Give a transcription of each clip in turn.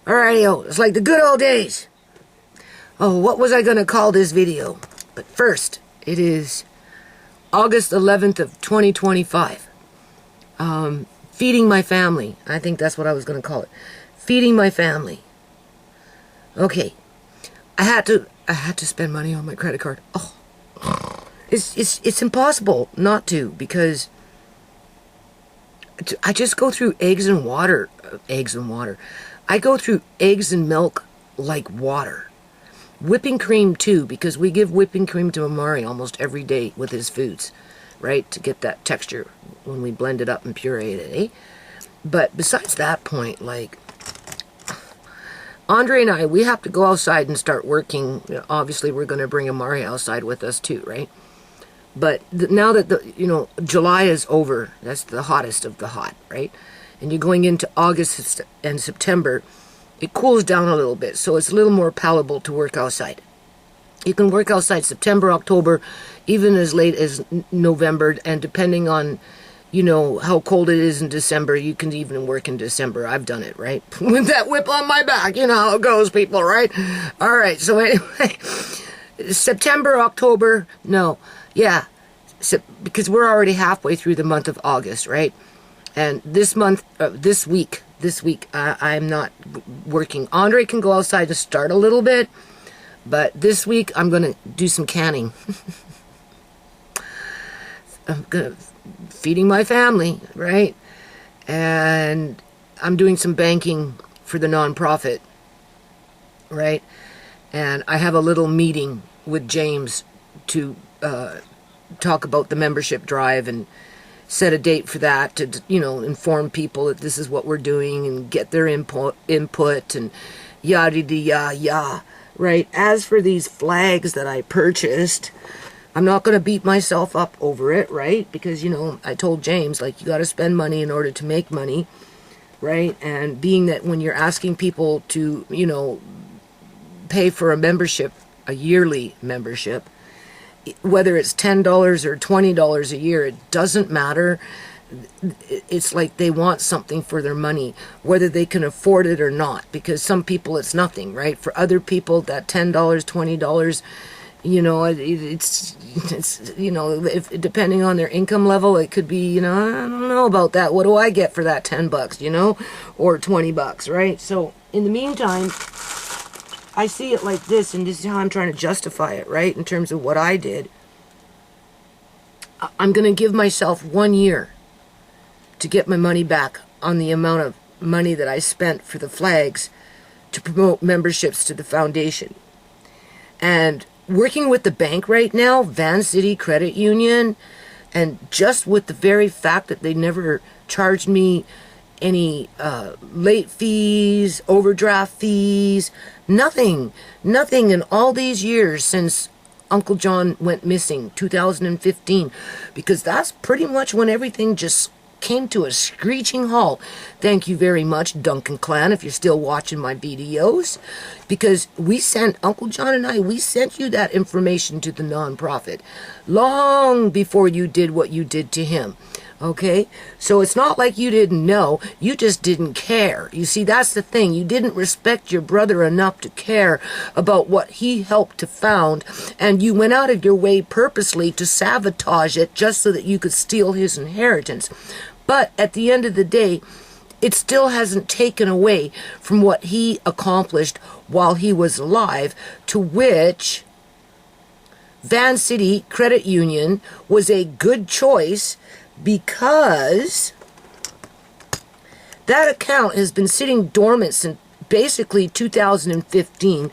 Alrighty, it's like the good old days. Oh, what was I going to call this video? But first, it is August 11th of 2025. Feeding my family. I think that's what I was going to call it. Feeding my family. Okay. I had to spend money on my credit card. Oh. It's impossible not to, because I just go through eggs and water. I go through eggs and milk like water. Whipping cream too, because we give whipping cream to Amari almost every day with his foods, right? To get that texture when we blend it up and puree it, eh? But besides that point, like, Andre and I, we have to go outside and start working. Obviously, we're going to bring Amari outside with us too, right? But now that July is over, that's the hottest of the hot, right? And you're going into August and September, it cools down a little bit, so it's a little more palatable to work outside. You can work outside September, October, even as late as November, and depending on, how cold it is in December, you can even work in December. I've done it, right? With that whip on my back, you know how it goes, people, right? All right, so anyway, September, October, no. Yeah, because we're already halfway through the month of August, right? And this week, I'm not working. Andre can go outside to start a little bit, but this week I'm going to do some canning. I'm feeding my family, right? And I'm doing some banking for the nonprofit, right? And I have a little meeting with James to talk about the membership drive and set a date for that to, inform people that this is what we're doing and get their input and yada, right? As for these flags that I purchased, I'm not going to beat myself up over it, right? Because, I told James, like, you got to spend money in order to make money, right? And being that when you're asking people to, pay for a membership, a yearly membership, whether it's $10 or $20 a year, it doesn't matter. It's like they want something for their money, whether they can afford it or not, because some people it's nothing, right? For other people, that $10, $20, it's if depending on their income level, it could be, I don't know about that. What do I get for that $10, or $20, right? So in the meantime, I see it like this, and this is how I'm trying to justify it, right? In terms of what I did. I'm going to give myself 1 year to get my money back on the amount of money that I spent for the flags to promote memberships to the foundation. And working with the bank right now, Van City Credit Union, and just with the very fact that they never charged me any late fees, overdraft fees, nothing in all these years since Uncle John went missing, 2015, because that's pretty much when everything just came to a screeching halt. Thank you very much, Duncan Clan, if you're still watching my videos, because Uncle John and I, we sent you that information to the nonprofit long before you did what you did to him. Okay, so it's not like you didn't know, you just didn't care. You see, that's the thing. You didn't respect your brother enough to care about what he helped to found, and you went out of your way purposely to sabotage it just so that you could steal his inheritance. But at the end of the day, it still hasn't taken away from what he accomplished while he was alive, to which Van City Credit Union was a good choice, because that account has been sitting dormant since basically 2015.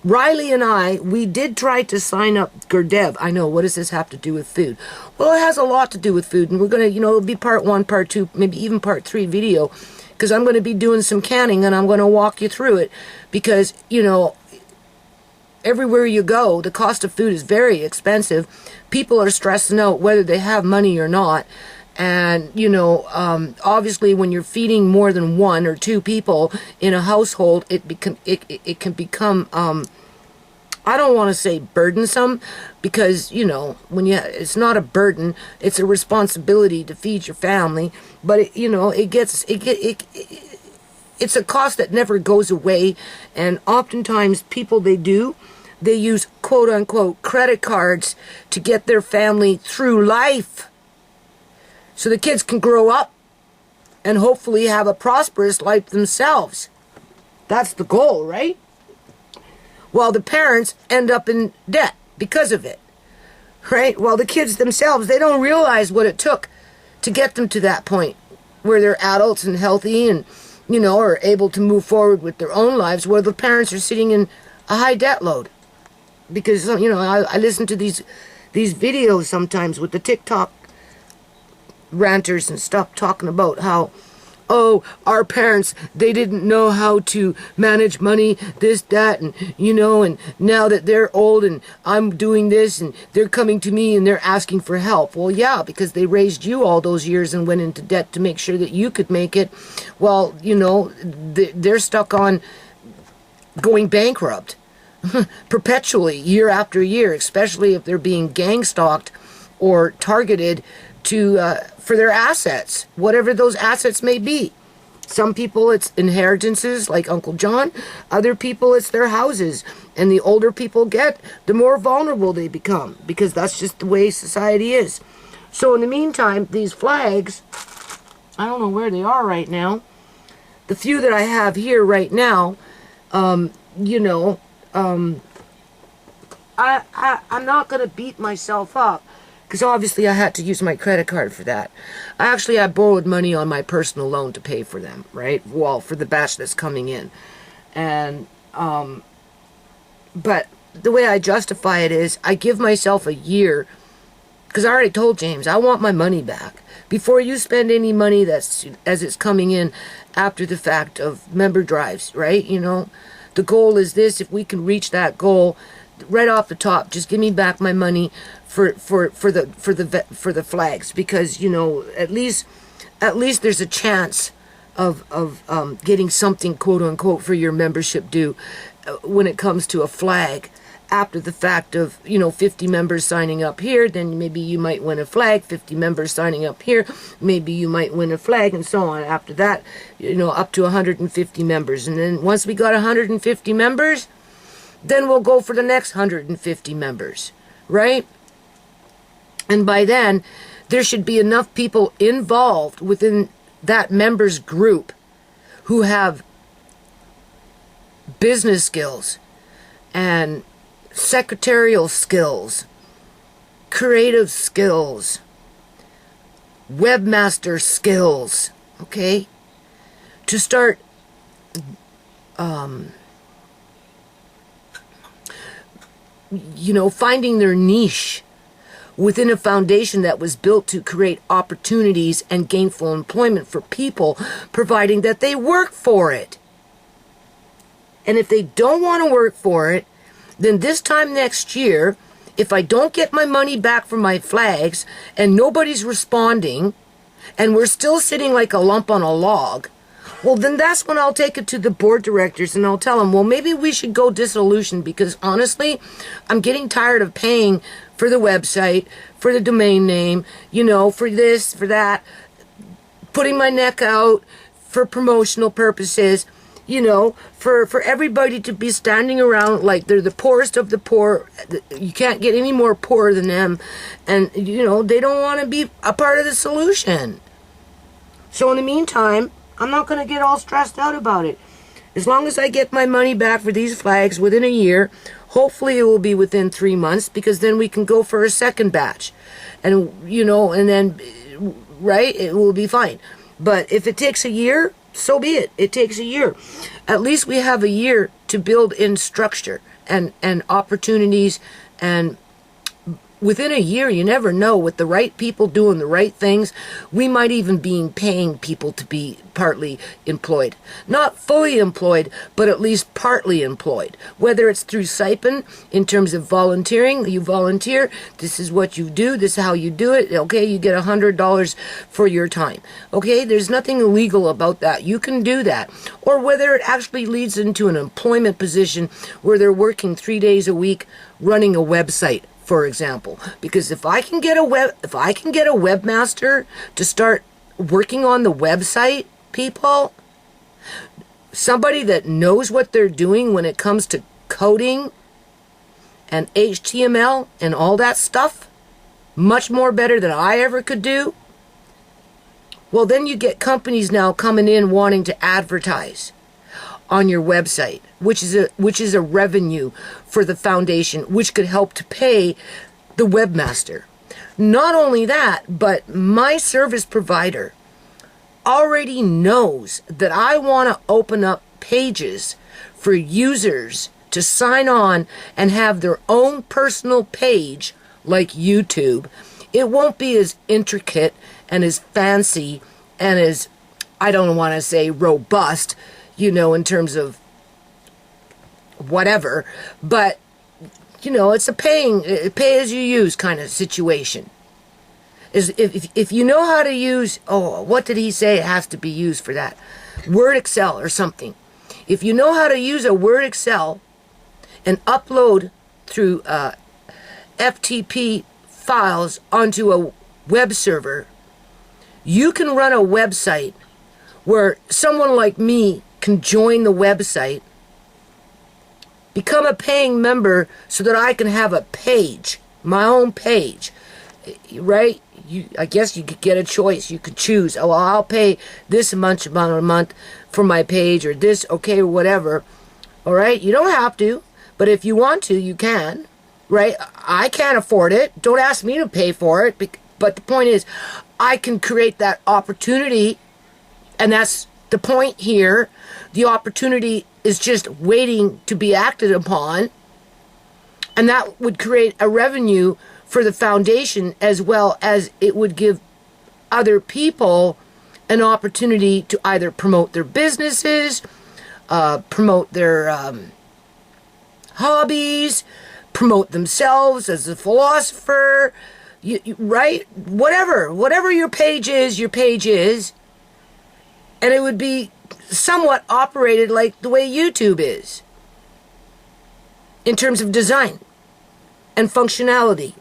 Riley and I, we did try to sign up Gurdev. I know, what does this have to do with food? Well, it has a lot to do with food, and we're going to, it'll be part 1, part 2, maybe even part 3 video, because I'm going to be doing some canning, and I'm going to walk you through it, because, everywhere you go, the cost of food is very expensive. People are stressing out whether they have money or not. And, obviously when you're feeding more than 1 or 2 people in a household, it can become, I don't want to say burdensome, because, it's not a burden, it's a responsibility to feed your family. But, it's a cost that never goes away. And oftentimes people, they use quote unquote credit cards to get their family through life, so the kids can grow up and hopefully have a prosperous life themselves. That's the goal, right? While the parents end up in debt because of it, right? While the kids themselves, they don't realize what it took to get them to that point where they're adults and healthy and, are able to move forward with their own lives, where the parents are sitting in a high debt load. Because, I listen to these videos sometimes with the TikTok ranters and stuff talking about how, oh, our parents, they didn't know how to manage money, this, that, and, and now that they're old and I'm doing this and they're coming to me and they're asking for help. Well, yeah, because they raised you all those years and went into debt to make sure that you could make it. Well, they're stuck on going bankrupt perpetually, year after year, especially if they're being gang stalked or targeted for their assets, whatever those assets may be. Some people it's inheritances like Uncle John, other people it's their houses. And the older people get, the more vulnerable they become, because that's just the way society is. So in the meantime, these flags, I don't know where they are right now. The few that I have here right now, I'm not going to beat myself up, because obviously I had to use my credit card for that. I borrowed money on my personal loan to pay for them, right? Well, for the batch that's coming in. And, but the way I justify it is I give myself a year, because I already told James, I want my money back. Before you spend any money as it's coming in after the fact of member drives, right? The goal is this: if we can reach that goal, right off the top, just give me back my money for the flags, because at least there's a chance of getting something quote unquote for your membership due when it comes to a flag. After the fact of 50 members signing up here, then maybe you might win a flag. 50 members signing up here, maybe you might win a flag, and so on. After that, up to 150 members, and then once we got 150 members, then we'll go for the next 150 members, right? And by then, there should be enough people involved within that members group who have business skills and secretarial skills, creative skills, webmaster skills, okay? To start finding their niche within a foundation that was built to create opportunities and gainful employment for people, providing that they work for it. And if they don't want to work for it, then this time next year, if I don't get my money back from my flags and nobody's responding and we're still sitting like a lump on a log, well, then that's when I'll take it to the board directors and I'll tell them, well, maybe we should go dissolution, because honestly, I'm getting tired of paying for the website, for the domain name, for this, for that, putting my neck out for promotional purposes, for everybody to be standing around like they're the poorest of the poor. You can't get any more poor than them. And, they don't want to be a part of the solution. So in the meantime, I'm not going to get all stressed out about it. As long as I get my money back for these flags within a year, hopefully it will be within 3 months, because then we can go for a second batch. And, and then, right, it will be fine. But if it takes a year, so be it. It takes a year. At least we have a year to build in structure and opportunities, and within a year, you never know, with the right people doing the right things, we might even be paying people to be partly employed. Not fully employed, but at least partly employed. Whether it's through stipend, in terms of volunteering, you volunteer, this is what you do, this is how you do it, okay, you get $100 for your time. Okay, there's nothing illegal about that. You can do that. Or whether it actually leads into an employment position where they're working 3 days a week running a website, for example. Because if I can get a webmaster to start working on the website, people, somebody that knows what they're doing when it comes to coding and HTML and all that stuff, much more better than I ever could do, well, then you get companies now coming in wanting to advertise on your website, which is a revenue for the foundation, which could help to pay the webmaster. Not only that, but my service provider already knows that I want to open up pages for users to sign on and have their own personal page like YouTube. It won't be as intricate and as fancy and as, I don't want to say robust, in terms of whatever, but, it's a pay as you use kind of situation. If you know how to use, what did he say it has to be used for that? Word Excel or something. If you know how to use a Word Excel and upload through FTP files onto a web server, you can run a website where someone like me can join the website, become a paying member so that I can have a page, my own page, right? I guess you could get a choice. You could choose, I'll pay this amount a month for my page, or this, okay, or whatever. All right? You don't have to, but if you want to, you can, right? I can't afford it. Don't ask me to pay for it. But the point is, I can create that opportunity, and that's the point here. The opportunity is just waiting to be acted upon, and that would create a revenue for the foundation, as well as it would give other people an opportunity to either promote their businesses, promote their hobbies, promote themselves as a philosopher, right? Whatever your page is, and it would be somewhat operated like the way YouTube is in terms of design and functionality.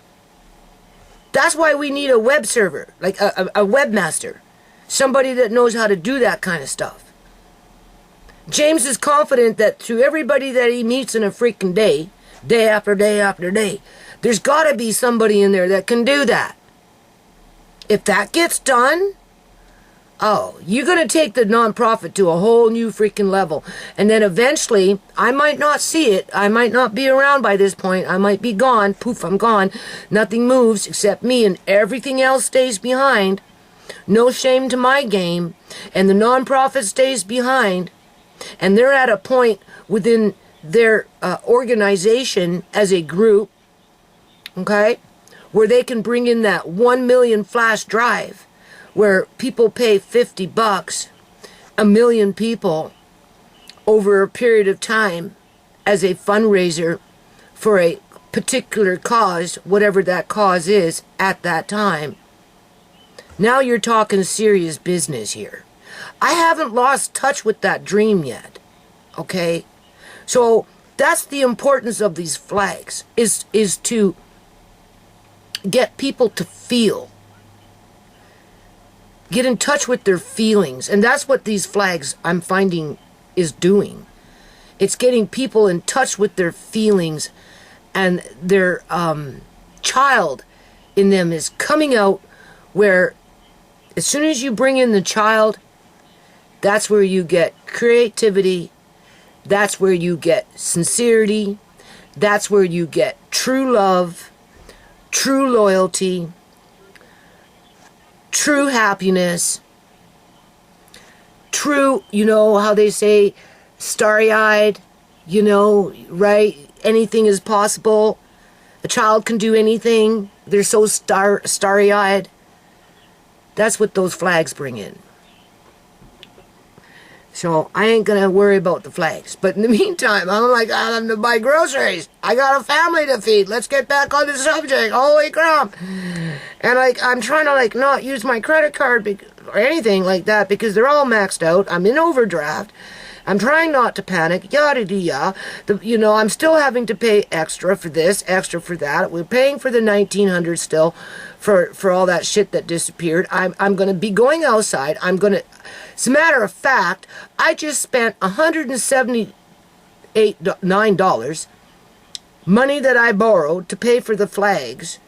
That's why we need a web server, like a webmaster, somebody that knows how to do that kind of stuff. James is confident that through everybody that he meets in a freaking day after day after day, there's got to be somebody in there that can do that. If that gets done, you're going to take the nonprofit to a whole new freaking level. And then eventually, I might not see it. I might not be around by this point. I might be gone. Poof, I'm gone. Nothing moves except me, and everything else stays behind. No shame to my game. And the nonprofit stays behind. And they're at a point within their organization as a group, okay, where they can bring in that 1 million flash drive, where people pay $50, 1 million people, over a period of time as a fundraiser for a particular cause, whatever that cause is at that time. Now you're talking serious business here. I haven't lost touch with that dream yet, okay? So that's the importance of these flags, is to get people to feel. Get in touch with their feelings. And that's what these flags, I'm finding, is doing. It's getting people in touch with their feelings, and their child in them is coming out, where as soon as you bring in the child, that's where you get creativity, that's where you get sincerity, that's where you get true love, true loyalty, true happiness, true, how they say, starry-eyed, right? Anything is possible. A child can do anything. They're so starry-eyed. That's what those flags bring in. So I ain't going to worry about the flags. But in the meantime, I'm like, I'm having to buy groceries. I got a family to feed. Let's get back on the subject. Holy crap. And I'm trying to not use my credit card or anything like that, because they're all maxed out. I'm in overdraft. I'm trying not to panic. Yada yada. I'm still having to pay extra for this, extra for that. We're paying for the $1,900 still for all that shit that disappeared. I'm going to be going outside. I'm going to As a matter of fact, I just spent $179, money that I borrowed to pay for the flags,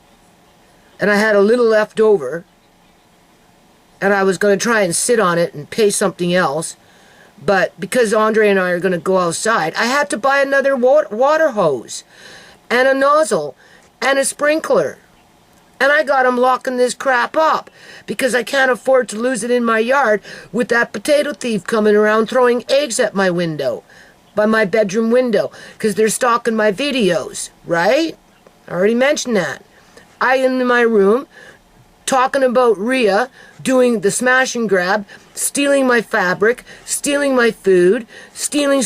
and I had a little left over, and I was going to try and sit on it and pay something else, but because Andre and I are going to go outside, I had to buy another water hose, and a nozzle, and a sprinkler. And I got him locking this crap up because I can't afford to lose it in my yard with that potato thief coming around throwing eggs at my window, by my bedroom window, because they're stalking my videos, right? I already mentioned that. I in my room talking about Rhea doing the smash and grab, stealing my fabric, stealing my food, stealing,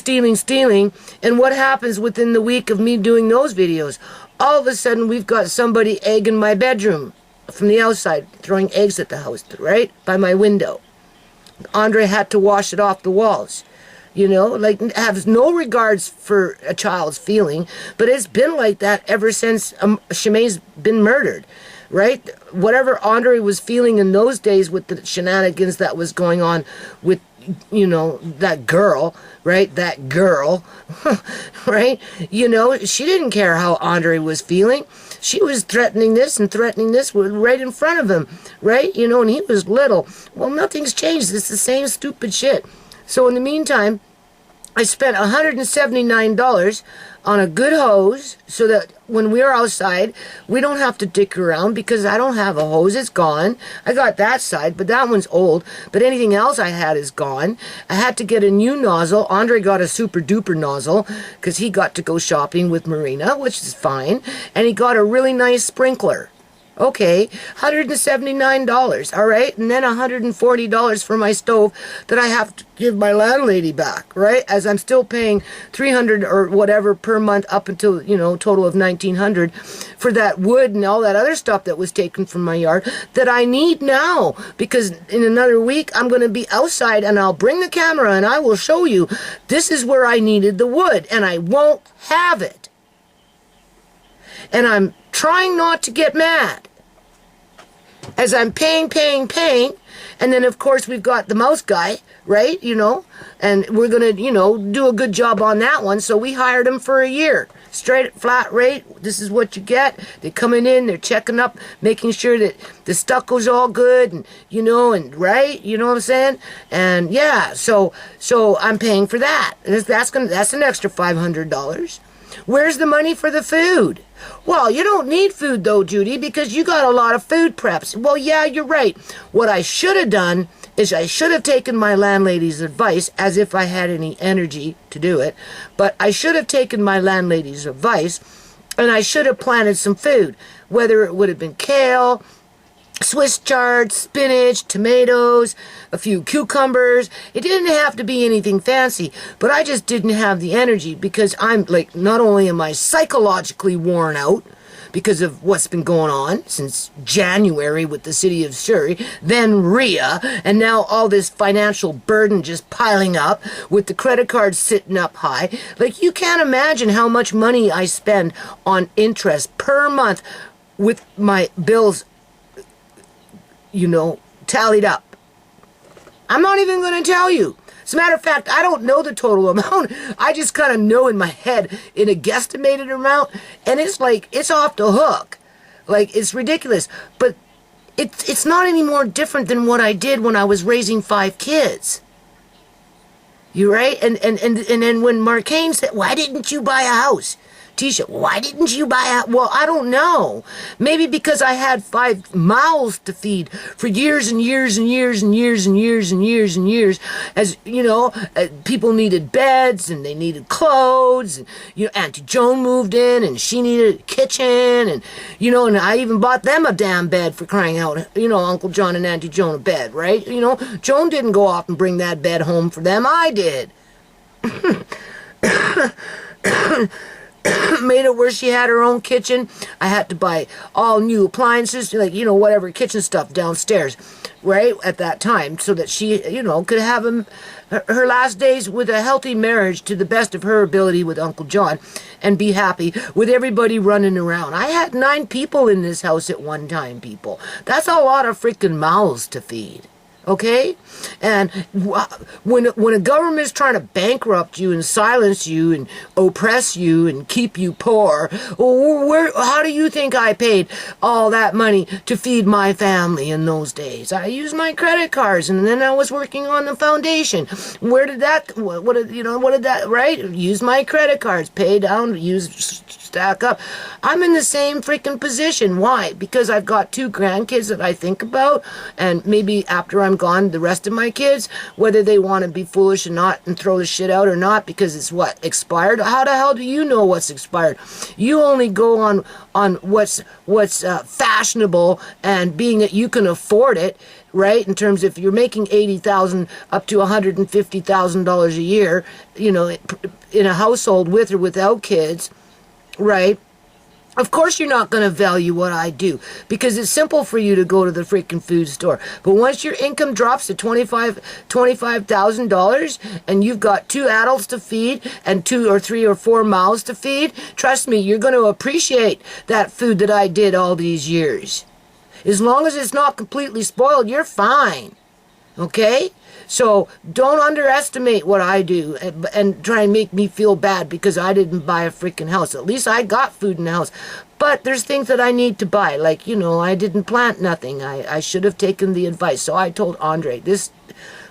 and what happens within the week of me doing those videos? All of a sudden, we've got somebody egging my bedroom from the outside, throwing eggs at the house, right? By my window. Andre had to wash it off the walls. You know, like, has no regards for a child's feeling, but it's been like that ever since Shemai's been murdered, right? Whatever Andre was feeling in those days with the shenanigans that was going on with, you know, that girl, right? That girl, right? You know, she didn't care how Andre was feeling. She was threatening this and threatening this right in front of him, right? You know, and he was little. Well, nothing's changed. It's the same stupid shit. So in the meantime, I spent $179 on a good hose so that when we're outside, we don't have to dick around because I don't have a hose. It's gone. I got that side, but that one's old. But anything else I had is gone. I had to get a new nozzle. Andre got a super duper nozzle because he got to go shopping with Marina, which is fine. And he got a really nice sprinkler. Okay, $179, all right? And then $140 for my stove that I have to give my landlady back, right? As I'm still paying $300 or whatever per month up until, you know, total of $1,900 for that wood and all that other stuff that was taken from my yard that I need now because in another week I'm going to be outside and I'll bring the camera and I will show you this is where I needed the wood and I won't have it. And I'm trying not to get mad as I'm paying, and then of course we've got the mouse guy, right, you know, and we're gonna, you know, do a good job on that one, so we hired him for a year, straight flat rate. This is what you get. They're coming in, they're checking up, making sure that the stucco's all good, and you know, and right, you know what I'm saying, and yeah, so I'm paying for that. That's an extra $500. Where's the money for the food? Well, you don't need food though, Judy, because you got a lot of food preps. Well, yeah, you're right. What I should have done is I should have taken my landlady's advice, as if I had any energy to do it, but I should have taken my landlady's advice and I should have planted some food, whether it would have been kale, Swiss chard, spinach, tomatoes, a few cucumbers. It didn't have to be anything fancy, but I just didn't have the energy because I'm like, not only am I psychologically worn out because of what's been going on since January with the city of Surrey, then Rhea, and now all this financial burden just piling up with the credit cards sitting up high. Like, you can't imagine how much money I spend on interest per month with my bills, you know, tallied up. I'm not even going to tell you. As a matter of fact, I don't know the total amount. I just kind of know in my head in a guesstimated amount, and it's like, it's off the hook. Like, it's ridiculous. But it's not any more different than what I did when I was raising 5 kids. You right? And then when Marcane said, why didn't you buy a house? Tisha, why didn't you buy a... Well, I don't know. Maybe because I had 5 mouths to feed for years and years and years and years and years and years and years. As, you know, people needed beds and they needed clothes. And, you know, Auntie Joan moved in and she needed a kitchen. And, you know, and I even bought them a damn bed for crying out. You know, Uncle John and Auntie Joan a bed, right? You know, Joan didn't go off and bring that bed home for them. I did. Made it where she had her own kitchen. I had to buy all new appliances, like, you know, whatever kitchen stuff downstairs, right, at that time, so that she, you know, could have her last days with a healthy marriage to the best of her ability with Uncle John and be happy with everybody running around. I had 9 people in this house at one time, people. That's a lot of freaking mouths to feed. Okay? And when a government is trying to bankrupt you and silence you and oppress you and keep you poor, how do you think I paid all that money to feed my family in those days? I used my credit cards, and then I was working on the foundation. Where did that, what did that, right? Use my credit cards, pay down, stack up. I'm in the same freaking position. Why? Because I've got 2 grandkids that I think about, and maybe after I'm gone, the rest of my kids, whether they want to be foolish and not and throw the shit out or not, because it's what, expired. How the hell do you know what's expired? You only go on what's fashionable, and being that you can afford it, right? In terms of if you're making $80,000 up to $150,000 a year, in a household with or without kids, right? Of course you're not going to value what I do, because it's simple for you to go to the freaking food store. But once your income drops to $25,000 and you've got 2 adults to feed and 2 or 3 or 4 mouths to feed, trust me, you're going to appreciate that food that I did all these years. As long as it's not completely spoiled, you're fine. Okay? So don't underestimate what I do and try and make me feel bad because I didn't buy a freaking house. At least I got food in the house. But there's things that I need to buy. Like, I didn't plant nothing. I should have taken the advice. So I told Andre,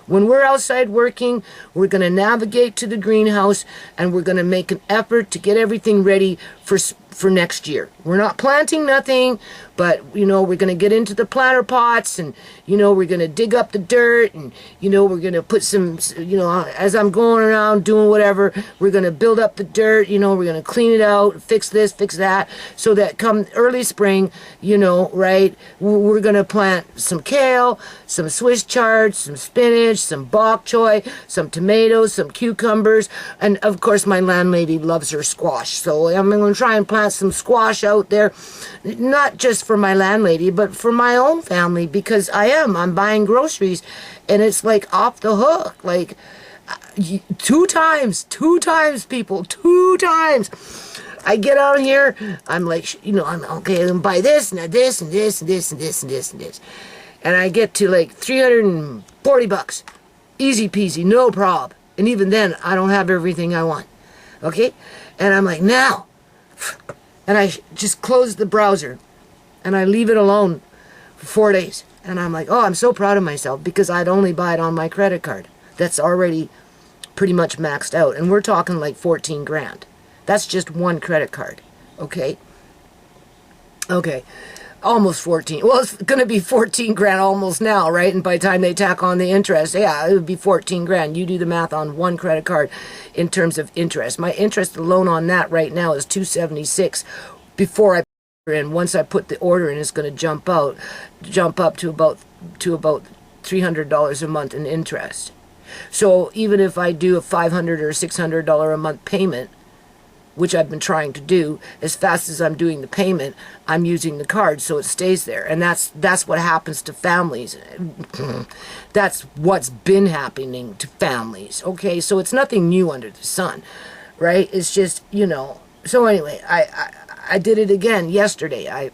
when we're outside working, we're going to navigate to the greenhouse, and we're going to make an effort to get everything ready for next year. We're not planting nothing, but, we're going to get into the planter pots, and, we're going to dig up the dirt, and, we're going to put some, as I'm going around doing whatever, we're going to build up the dirt, we're going to clean it out, fix this, fix that, so that come early spring, right, we're going to plant some kale, some Swiss chard, some spinach, some bok choy, some tomatoes, some cucumbers, and of course my landlady loves her squash, so I'm going to try and plant some squash out there, not just for my landlady, but for my own family, because I'm buying groceries, and it's like off the hook, like 2 times, people, 2 times. I get out here, I'm like, I'm okay, I'm gonna buy this, and this, and this, and this, and this, and this, and this. And I get to like $340. Easy peasy, no prob. And even then, I don't have everything I want. Okay? And I'm like, now. And I just close the browser. And I leave it alone for 4 days. And I'm like, I'm so proud of myself, because I'd only buy it on my credit card. That's already pretty much maxed out. And we're talking like 14 grand. That's just one credit card. Okay? Okay. Almost 14. Well, it's going to be 14 grand almost now, right? And by the time they tack on the interest, yeah, it would be 14 grand. You do the math on one credit card in terms of interest. My interest alone on that right now is $276 before I put it in. Once I put the order in, it's going to jump up to about $300 a month in interest. So even if I do a $500 or $600 a month payment, which I've been trying to do, as fast as I'm doing the payment, I'm using the card so it stays there. And that's what happens to families. That's what's been happening to families. Okay, so it's nothing new under the sun, right? It's just, So anyway, I did it again yesterday. I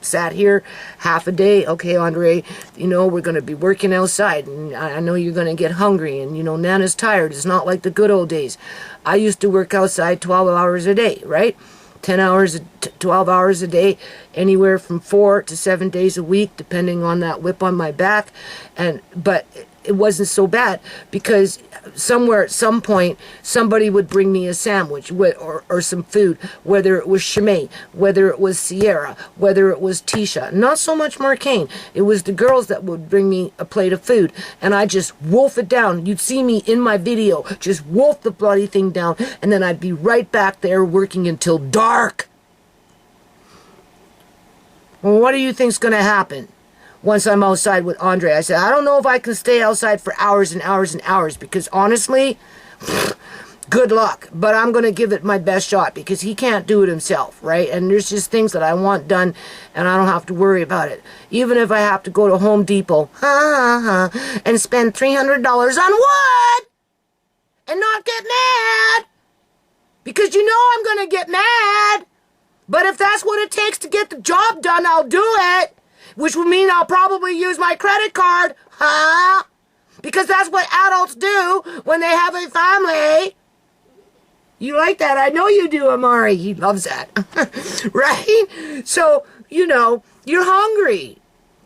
sat here half a day. Okay, Andre, we're going to be working outside, and I know you're going to get hungry, and Nana's tired. It's not like the good old days. I used to work outside 12 hours a day, right? 10 hours, 12 hours a day, anywhere from 4 to 7 days a week, depending on that whip on my back. But it wasn't so bad, because somewhere at some point somebody would bring me a sandwich or some food, whether it was Shimei, whether it was Sierra, whether it was Tisha, not so much Marcane. It was the girls that would bring me a plate of food, and I just wolf it down. You'd see me in my video just wolf the bloody thing down, and then I'd be right back there working until dark. Well, what do you think's gonna happen once I'm outside with Andre? I said, I don't know if I can stay outside for hours and hours and hours, because honestly, good luck. But I'm going to give it my best shot, because he can't do it himself, right? And there's just things that I want done, and I don't have to worry about it. Even if I have to go to Home Depot and spend $300 on wood and not get mad, because I'm going to get mad. But if that's what it takes to get the job done, I'll do it. Which would mean I'll probably use my credit card. Huh? Because that's what adults do when they have a family. You like that? I know you do, Amari. He loves that. Right? So, you know, you're hungry.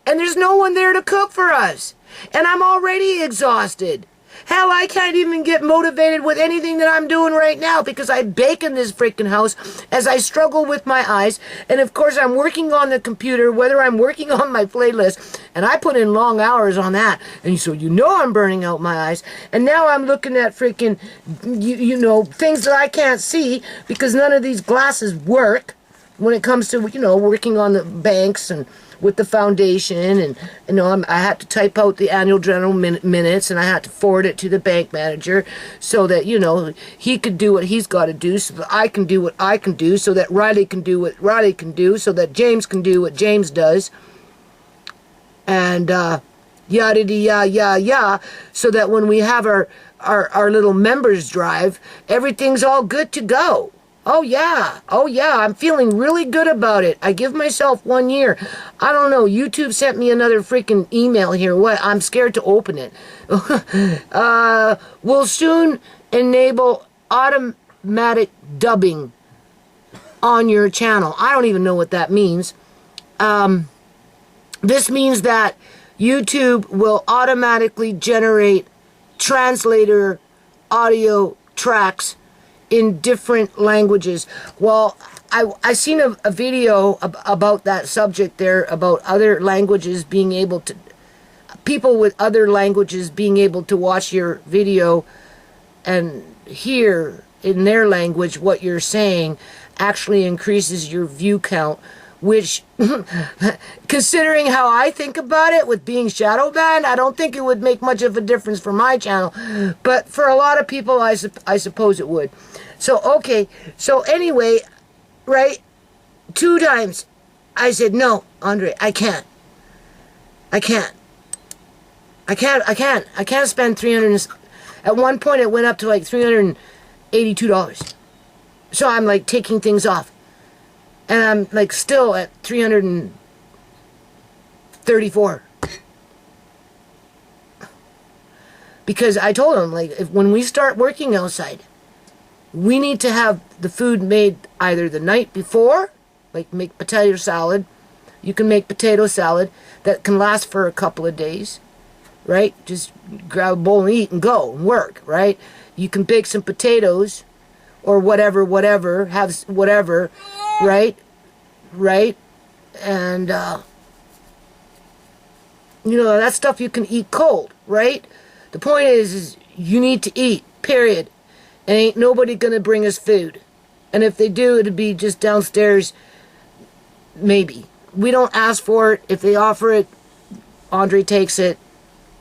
And there's no one there to cook for us. And I'm already exhausted. Hell, I can't even get motivated with anything that I'm doing right now because I bake in this freaking house as I struggle with my eyes. And of course, I'm working on the computer, whether I'm working on my playlist, and I put in long hours on that. And so you know I'm burning out my eyes. And now I'm looking at freaking, you know, things that I can't see because none of these glasses work when it comes to, you know, working on the banks and with the foundation, and you know, I had to type out the annual general minutes, and I had to forward it to the bank manager so that, you know, he could do what he's got to do, so that I can do what I can do, so that Riley can do what Riley can do, so that James can do what James does, and yada, so that when we have our little members drive, everything's all good to go. Oh yeah, I'm feeling really good about it. I give myself 1 year. I don't know, YouTube sent me another freaking email here. What? I'm scared to open it. We'll soon enable automatic dubbing on your channel. I don't even know what that means. This means that YouTube will automatically generate translator audio tracks in different languages. Well, I seen a video about that subject there, about other languages being able to, people with other languages being able to watch your video and hear in their language what you're saying actually increases your view count, which, considering how I think about it with being shadow banned, I don't think it would make much of a difference for my channel. But for a lot of people, I suppose it would. So, okay. So anyway, right, 2 times I said, no, Andre, I can't spend 300. At one point, it went up to like $382. So I'm like taking things off. And I'm like still at 334. Because I told him, like, when we start working outside, we need to have the food made either the night before, like make potato salad. You can make potato salad that can last for a couple of days, right? Just grab a bowl and eat and go and work, right? You can bake some potatoes or whatever, have whatever, right? And, you know, that stuff you can eat cold, right? The point is you need to eat, period. And ain't nobody gonna bring us food. And if they do, it'd be just downstairs, maybe. We don't ask for it. If they offer it, Andre takes it.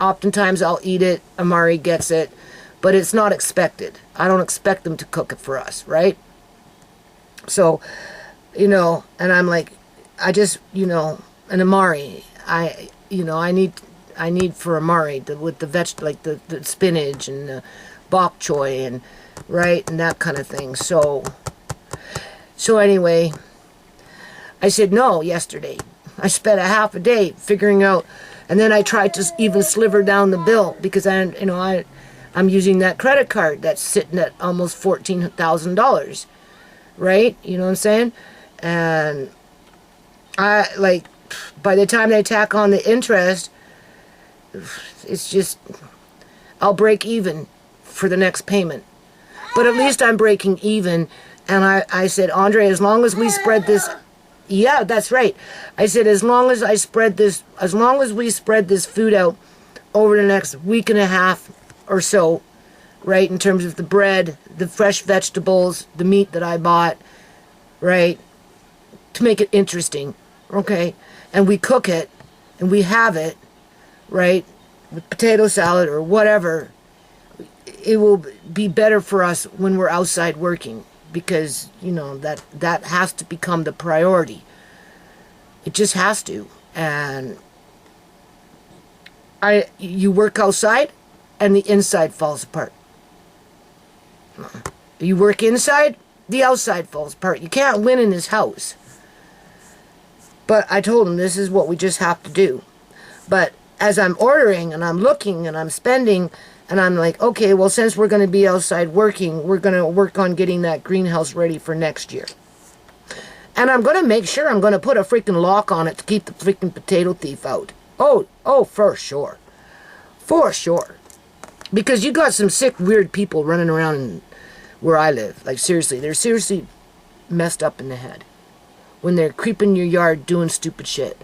Oftentimes I'll eat it. Amari gets it. But it's not expected. I don't expect them to cook it for us, right? So, you know, and I'm like, I just, you know, and Amari, I need for Amari with the like the spinach and the bok choy and right and that kind of thing. So anyway, I said no yesterday. I spent a half a day figuring out, and then I tried to even sliver down the bill because I'm using that credit card that's sitting at almost $14,000, right? You know what I'm saying? And I like, by the time they tack on the interest, it's just, I'll break even for the next payment. But at least I'm breaking even. And I said, Andre, as long as we spread this, yeah, that's right. I said, as long as we spread this food out over the next week and a half or so, right, in terms of the bread, the fresh vegetables, the meat that I bought, right, to make it interesting, okay, and we cook it, and we have it, right, with potato salad or whatever, it will be better for us when we're outside working, because, you know, that has to become the priority. It just has to. And you work outside and the inside falls apart. You work inside, the outside falls apart. You can't win in this house. But I told him this is what we just have to do. But as I'm ordering and I'm looking and I'm spending, and I'm like, okay, well, since we're going to be outside working, we're going to work on getting that greenhouse ready for next year. And I'm going to make sure I'm going to put a freaking lock on it to keep the freaking potato thief out. Oh, for sure. For sure. Because you got some sick, weird people running around where I live. Like, seriously, they're seriously messed up in the head when they're creeping your yard doing stupid shit.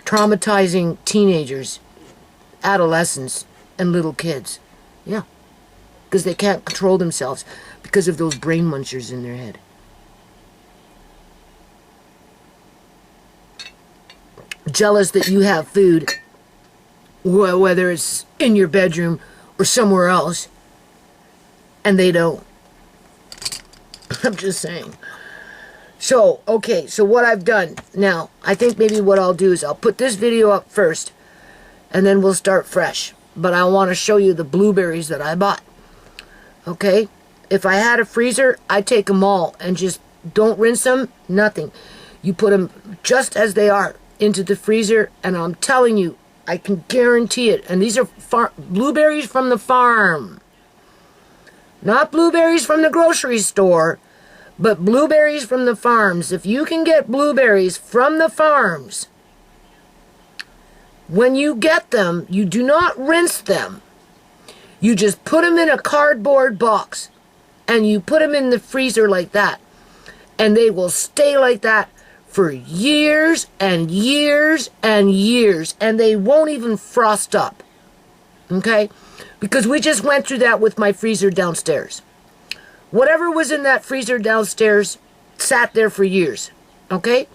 Traumatizing teenagers, adolescents, and little kids. Yeah. Because they can't control themselves because of those brain munchers in their head. Jealous that you have food, whether it's in your bedroom or somewhere else, and they don't. I'm just saying. So, okay, so what I've done now, I think maybe what I'll do is I'll put this video up first, and then we'll start fresh. But I want to show you the blueberries that I bought. Okay? If I had a freezer, I'd take them all and just don't rinse them, nothing. You put them just as they are into the freezer, and I'm telling you, I can guarantee it. And these are blueberries from the farm. Not blueberries from the grocery store, but blueberries from the farms. If you can get blueberries from the farms, when you get them, you do not rinse them. You just put them in a cardboard box, and you put them in the freezer like that. And they will stay like that for years and years and years, and they won't even frost up. Okay? Because we just went through that with my freezer downstairs. Whatever was in that freezer downstairs sat there for years. Okay?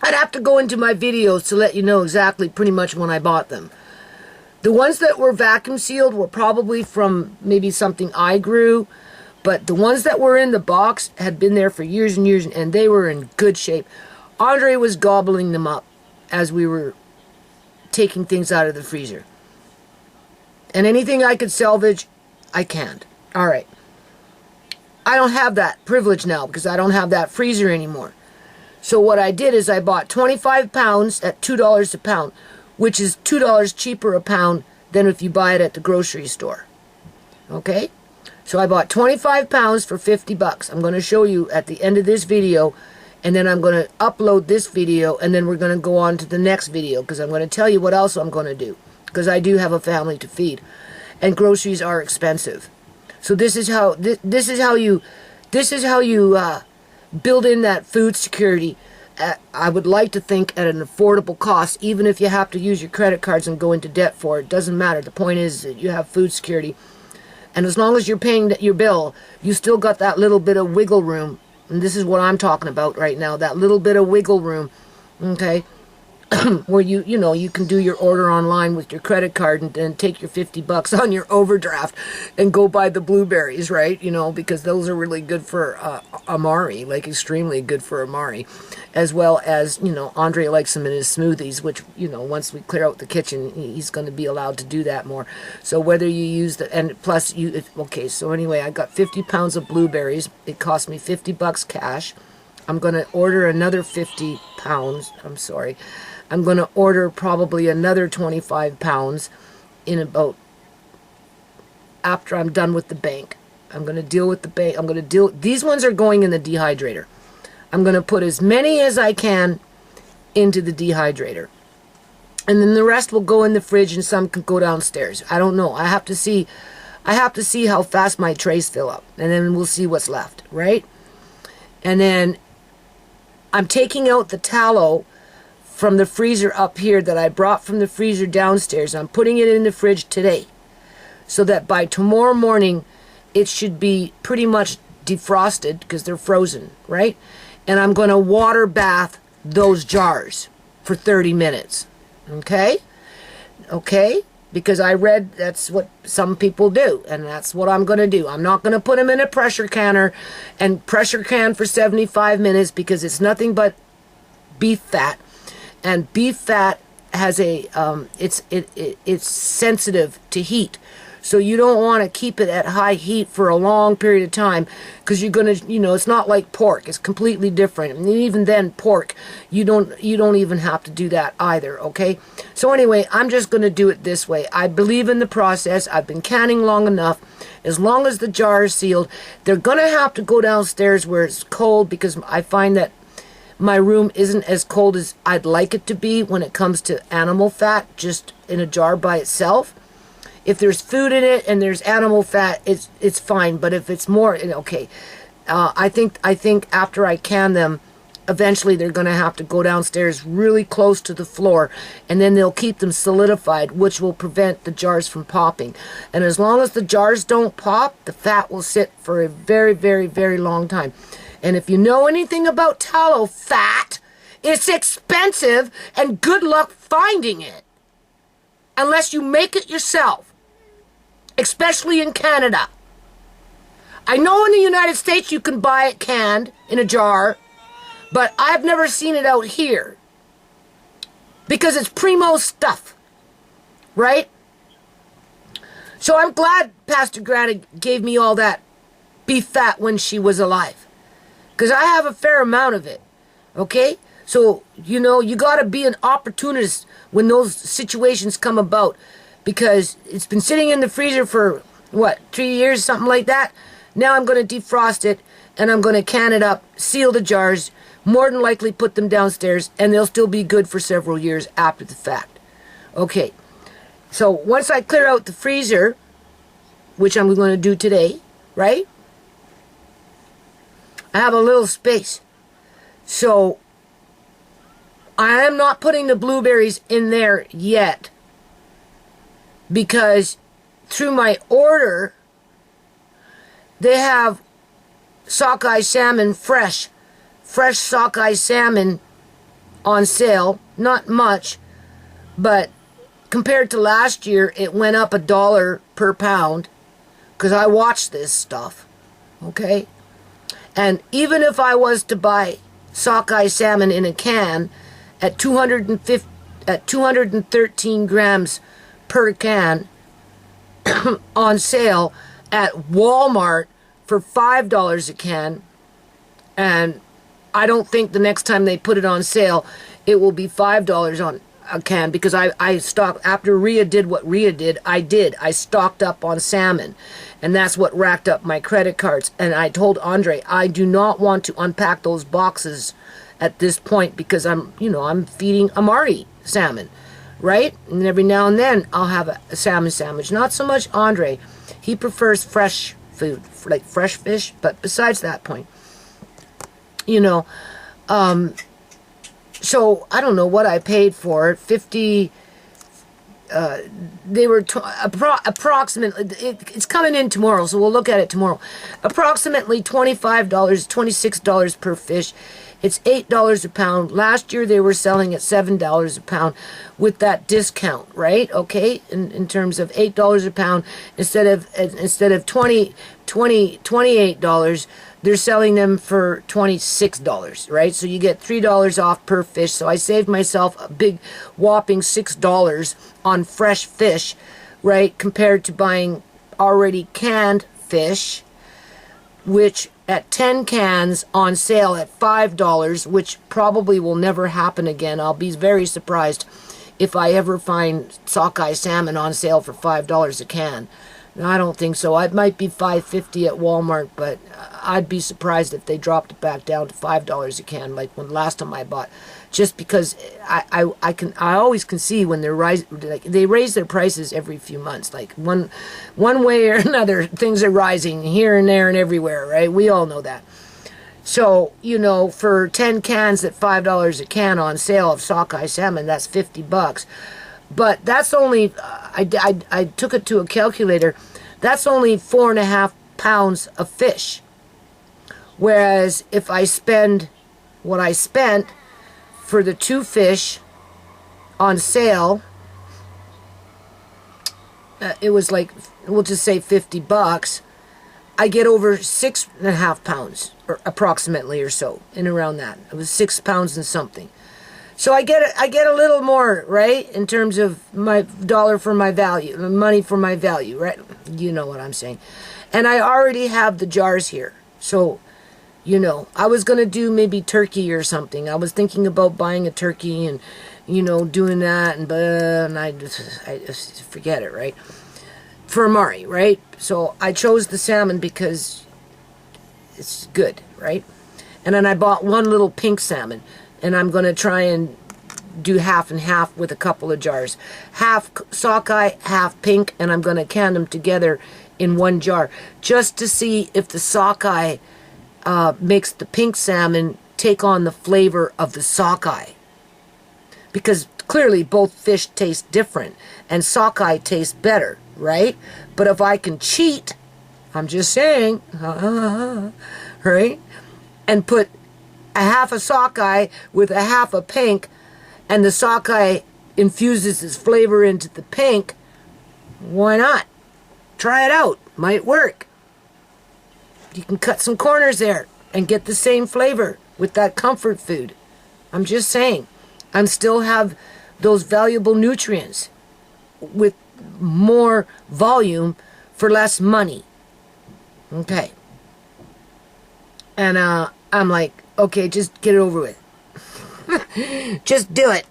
I'd have to go into my videos to let you know exactly pretty much when I bought them. The ones that were vacuum sealed were probably from maybe something I grew. But the ones that were in the box had been there for years and years, and they were in good shape. Andre was gobbling them up as we were taking things out of the freezer. And anything I could salvage, I canned. All right. I don't have that privilege now because I don't have that freezer anymore. So what I did is I bought 25 pounds at $2 a pound, which is $2 cheaper a pound than if you buy it at the grocery store. Okay? So I bought 25 pounds for 50 bucks. I'm going to show you at the end of this video, and then I'm going to upload this video, and then we're going to go on to the next video, because I'm going to tell you what else I'm going to do, because I do have a family to feed, and groceries are expensive. So this is how you build in that food security. I would like to think at an affordable cost, even if you have to use your credit cards and go into debt for it. It doesn't matter. The point is that you have food security. And as long as you're paying your bill, you still got that little bit of wiggle room. And this is what I'm talking about right now, that little bit of wiggle room, okay, where you can do your order online with your credit card and then take your 50 bucks on your overdraft and go buy the blueberries, right? Because those are really good for Amari, like extremely good for Amari, as well as, Andre likes them in his smoothies, which, once we clear out the kitchen, he's going to be allowed to do that more. So whether you use and plus okay, so anyway, I got 50 pounds of blueberries. It cost me 50 bucks cash. I'm going to order another 50 pounds. I'm going to order probably another 25 pounds in about after I'm done with the bank. I'm going to deal with the bank. These ones are going in the dehydrator. I'm going to put as many as I can into the dehydrator. And then the rest will go in the fridge and some can go downstairs. I don't know. I have to see how fast my trays fill up. And then we'll see what's left, right? And then I'm taking out the tallow from the freezer up here that I brought from the freezer downstairs. I'm putting it in the fridge today so that by tomorrow morning it should be pretty much defrosted because they're frozen, right? And I'm going to water bath those jars for 30 minutes, okay? Okay? Because I read that's what some people do, and that's what I'm going to do. I'm not going to put them in a pressure canner and pressure can for 75 minutes because it's nothing but beef fat. And beef fat has it's sensitive to heat. So you don't want to keep it at high heat for a long period of time, because you're going to, it's not like pork. It's completely different. And even then, pork, you don't even have to do that either, okay? So anyway, I'm just going to do it this way. I believe in the process. I've been canning long enough. As long as the jar is sealed, they're going to have to go downstairs where it's cold, because I find that my room isn't as cold as I'd like it to be when it comes to animal fat, just in a jar by itself. If there's food in it and there's animal fat, it's fine. But if it's more, okay. I think after I can them, eventually they're going to have to go downstairs really close to the floor, and then they'll keep them solidified, which will prevent the jars from popping. And as long as the jars don't pop, the fat will sit for a very, very, very long time. And if you know anything about tallow fat, it's expensive, and good luck finding it unless you make it yourself, especially in Canada. I know in the United States you can buy it canned in a jar, but I've never seen it out here because it's primo stuff, right? So I'm glad Pastor Granta gave me all that beef fat when she was alive, because I have a fair amount of it, okay? So, you got to be an opportunist when those situations come about, because it's been sitting in the freezer for, 3 years, something like that. Now I'm going to defrost it, and I'm going to can it up, seal the jars, more than likely put them downstairs, and they'll still be good for several years after the fact. Okay, so once I clear out the freezer, which I'm going to do today, right? I have a little space. So I am not putting the blueberries in there yet, because through my order, they have sockeye salmon, fresh sockeye salmon on sale. Not much, but compared to last year, it went up $1 per pound, because I watch this stuff, okay? And even if I was to buy sockeye salmon in a can at 213 grams per can on sale at Walmart for $5 a can, and I don't think the next time they put it on sale it will be $5 on a can, because I stocked, after Rhea did what Rhea did, I stocked up on salmon, and that's what racked up my credit cards. And I told Andre, I do not want to unpack those boxes at this point, because I'm feeding Amari salmon, right? And every now and then I'll have a salmon sandwich. Not so much Andre. He prefers fresh food, like fresh fish, but besides that point, so I don't know what I paid for it. 50. They were approximately. It's coming in tomorrow, so we'll look at it tomorrow. Approximately $25, $26 per fish. It's $8 a pound. Last year they were selling at $7 a pound with that discount, right? Okay, in terms of $8 a pound instead of $28. They're selling them for $26, right? So you get $3 off per fish. So I saved myself a big whopping $6 on fresh fish, right? Compared to buying already canned fish, which at 10 cans on sale at $5, which probably will never happen again. I'll be very surprised if I ever find sockeye salmon on sale for $5 a can. I don't think so. It might be $5.50 at Walmart, but I'd be surprised if they dropped it back down to $5 a can, like when last time I bought. Just because I always can see when they're like they raise their prices every few months. Like one way or another, things are rising here and there and everywhere, right? We all know that. So for 10 cans at $5 a can on sale of sockeye salmon, that's $50. But that's only, I took it to a calculator, that's only 4.5 pounds of fish. Whereas if I spend what I spent for the 2 fish on sale, it was like, we'll just say $50, I get over 6.5 pounds, or approximately or so, in around that. It was 6 pounds and something. So I get a little more, right, in terms of my dollar for my value, money for my value, right? You know what I'm saying. And I already have the jars here. So, you know, I was going to do maybe turkey or something. I was thinking about buying a turkey and, you know, doing that, and I just forget it, right? For Amari, right? So I chose the salmon because it's good, right? And then I bought one little pink salmon, and I'm going to try and do half and half with a couple of jars. Half sockeye, half pink, and I'm going to can them together in one jar just to see if the sockeye makes the pink salmon take on the flavor of the sockeye. Because clearly both fish taste different, and sockeye tastes better, right? But if I can cheat, I'm just saying, right? And put a half a sockeye with a half a pink, and the sockeye infuses its flavor into the pink, why not? Try it out. Might work. You can cut some corners there and get the same flavor with that comfort food. I'm just saying. I still have those valuable nutrients with more volume for less money. Okay. And I'm like, okay, just get it over with. Just do it.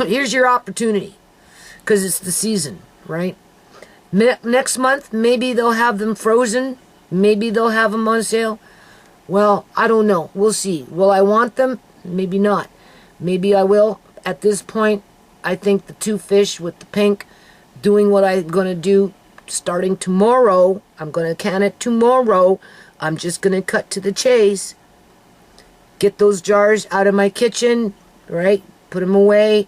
Here's your opportunity. Because it's the season, right? Next month, maybe they'll have them frozen. Maybe they'll have them on sale. Well, I don't know. We'll see. Will I want them? Maybe not. Maybe I will. At this point, I think the two fish with the pink, doing what I'm going to do starting tomorrow. I'm going to can it tomorrow. I'm just going to cut to the chase. Get those jars out of my kitchen, right? Put them away.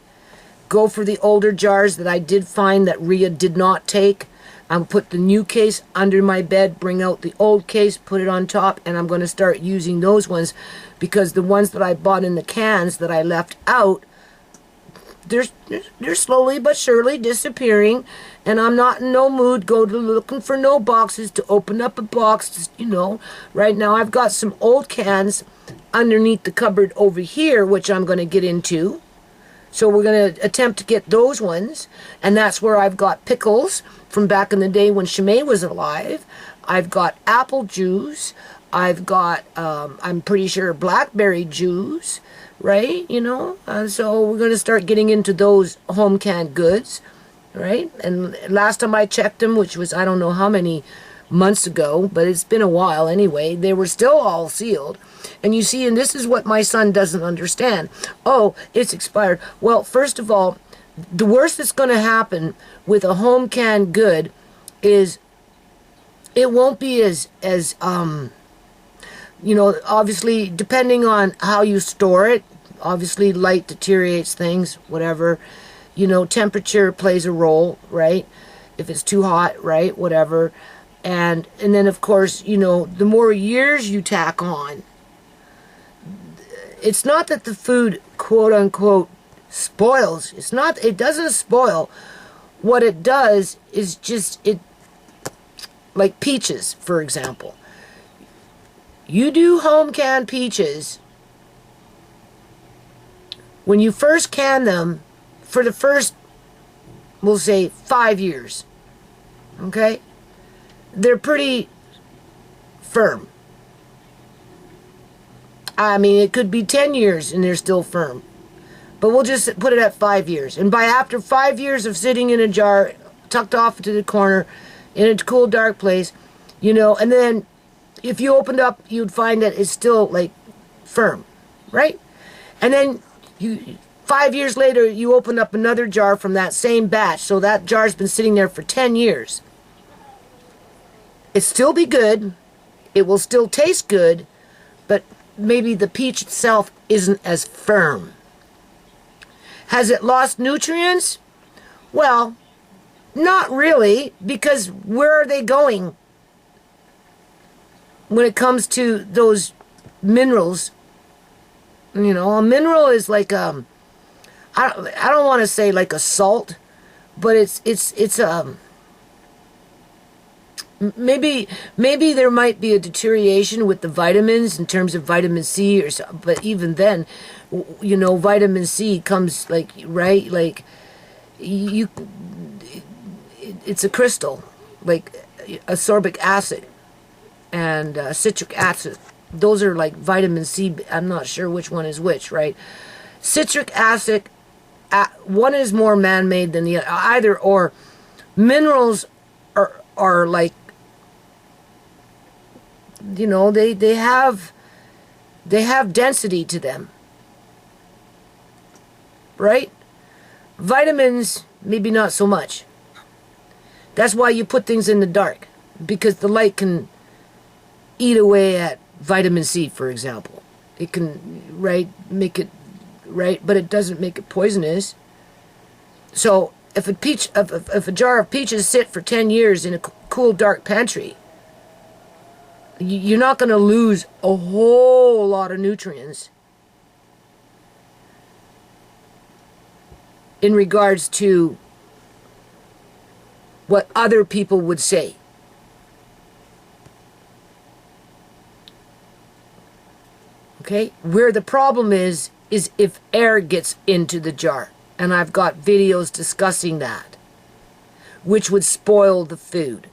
Go for the older jars that I did find that Rhea did not take. I'll put the new case under my bed, bring out the old case, put it on top, and I'm going to start using those ones because the ones that I bought in the cans that I left out, they're slowly but surely disappearing, and I'm not in no mood looking for no boxes to open up a box, you know. Right now I've got some old cans underneath the cupboard over here, which I'm going to get into. So we're going to attempt to get those ones, and that's where I've got pickles from back in the day when Shimei was alive. I've got apple juice. I've got, I'm pretty sure, blackberry juice, right? You know, so we're going to start getting into those home canned goods, right? And last time I checked them, which was I don't know how many months ago, but it's been a while anyway, they were still all sealed. And you see, and this is what my son doesn't understand. Oh, it's expired. Well, first of all, the worst that's going to happen with a home canned good is it won't be as you know, obviously, depending on how you store it, obviously light deteriorates things, whatever. You know, temperature plays a role, right? If it's too hot, right? Whatever. And then, of course, you know, the more years you tack on, it's not that the food, quote unquote, spoils. It's not, it doesn't spoil. What it does is just, like peaches, for example. You do home canned peaches, when you first can them, for the first, we'll say, 5 years, okay? They're pretty firm. I mean, it could be 10 years and they're still firm. But we'll just put it at 5 years. And by after 5 years of sitting in a jar, tucked off into the corner, in a cool, dark place, you know, and then if you opened up, you'd find that it's still, like, firm, right? And then 5 years later, you open up another jar from that same batch, so that jar's been sitting there for 10 years. It'll still be good, it will still taste good, but maybe the peach itself isn't as firm. Has it lost nutrients? Well, not really, because where are they going when it comes to those minerals? You know, a mineral is like I don't want to say like a salt, but it's Maybe there might be a deterioration with the vitamins in terms of vitamin C or so, but even then, you know, vitamin C comes like, right, like you it's a crystal, like ascorbic acid and citric acid. Those are like vitamin C. I'm not sure which one is which, right? Citric acid, one is more man-made than the other, either or. Minerals are like, you know, they have density to them, right? Vitamins, maybe not so much. That's why you put things in the dark, because the light can eat away at vitamin C, for example. It can, right, make it, right, but it doesn't make it poisonous. So if a jar of peaches sit for 10 years in a cool, dark pantry, you're not going to lose a whole lot of nutrients in regards to what other people would say. Okay? Where the problem is if air gets into the jar. And I've got videos discussing that, which would spoil the food.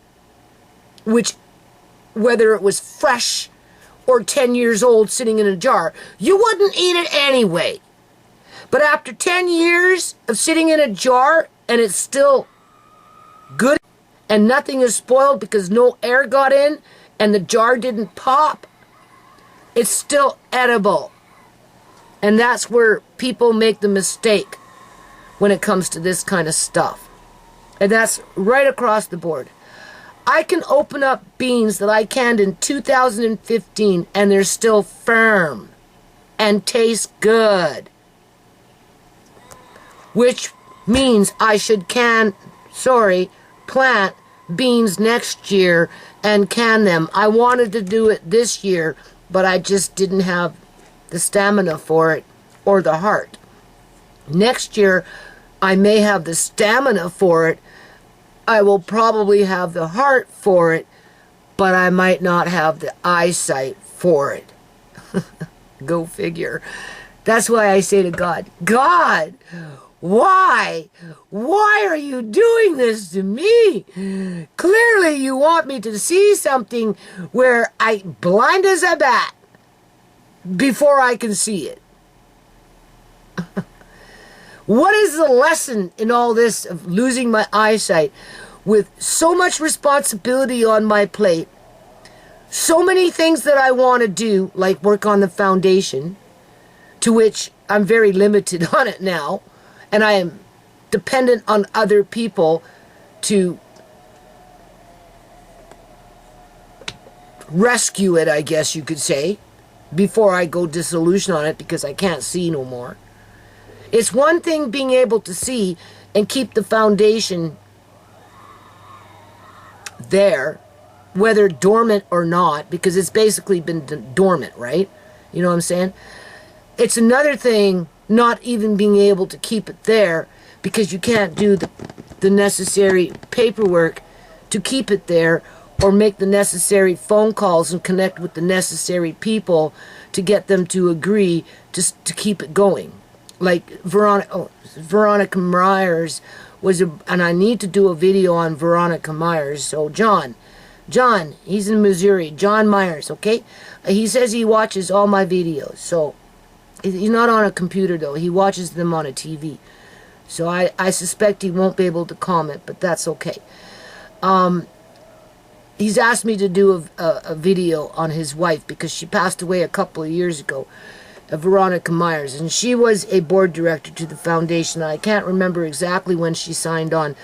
Which, whether it was fresh or 10 years old sitting in a jar, you wouldn't eat it anyway. But after 10 years of sitting in a jar and it's still good and nothing is spoiled because no air got in and the jar didn't pop, it's still edible. And that's where people make the mistake when it comes to this kind of stuff. And that's right across the board. I can open up beans that I canned in 2015 and they're still firm and taste good. Which means I should plant beans next year and can them. I wanted to do it this year, but I just didn't have the stamina for it or the heart. Next year, I may have the stamina for it. I will probably have the heart for it, but I might not have the eyesight for it. Go figure. That's why I say to God, God, why? Why are you doing this to me? Clearly you want me to see something where I blind as a bat before I can see it. What is the lesson in all this of losing my eyesight with so much responsibility on my plate, so many things that I want to do, like work on the foundation, to which I'm very limited on it now, and I am dependent on other people to rescue it, I guess you could say, before I go dissolution on it because I can't see no more. It's one thing being able to see and keep the foundation there, whether dormant or not, because it's basically been dormant, right? You know what I'm saying? It's another thing not even being able to keep it there because you can't do the necessary paperwork to keep it there or make the necessary phone calls and connect with the necessary people to get them to agree to keep it going. Like Veronica Myers and I need to do a video on Veronica Myers. So John, he's in Missouri. John Myers, okay? He says he watches all my videos. So he's not on a computer though. He watches them on a TV. So I suspect he won't be able to comment, but that's okay. He's asked me to do a video on his wife because she passed away a couple of years ago. Veronica Myers, and she was a board director to the foundation. I can't remember exactly when she signed on.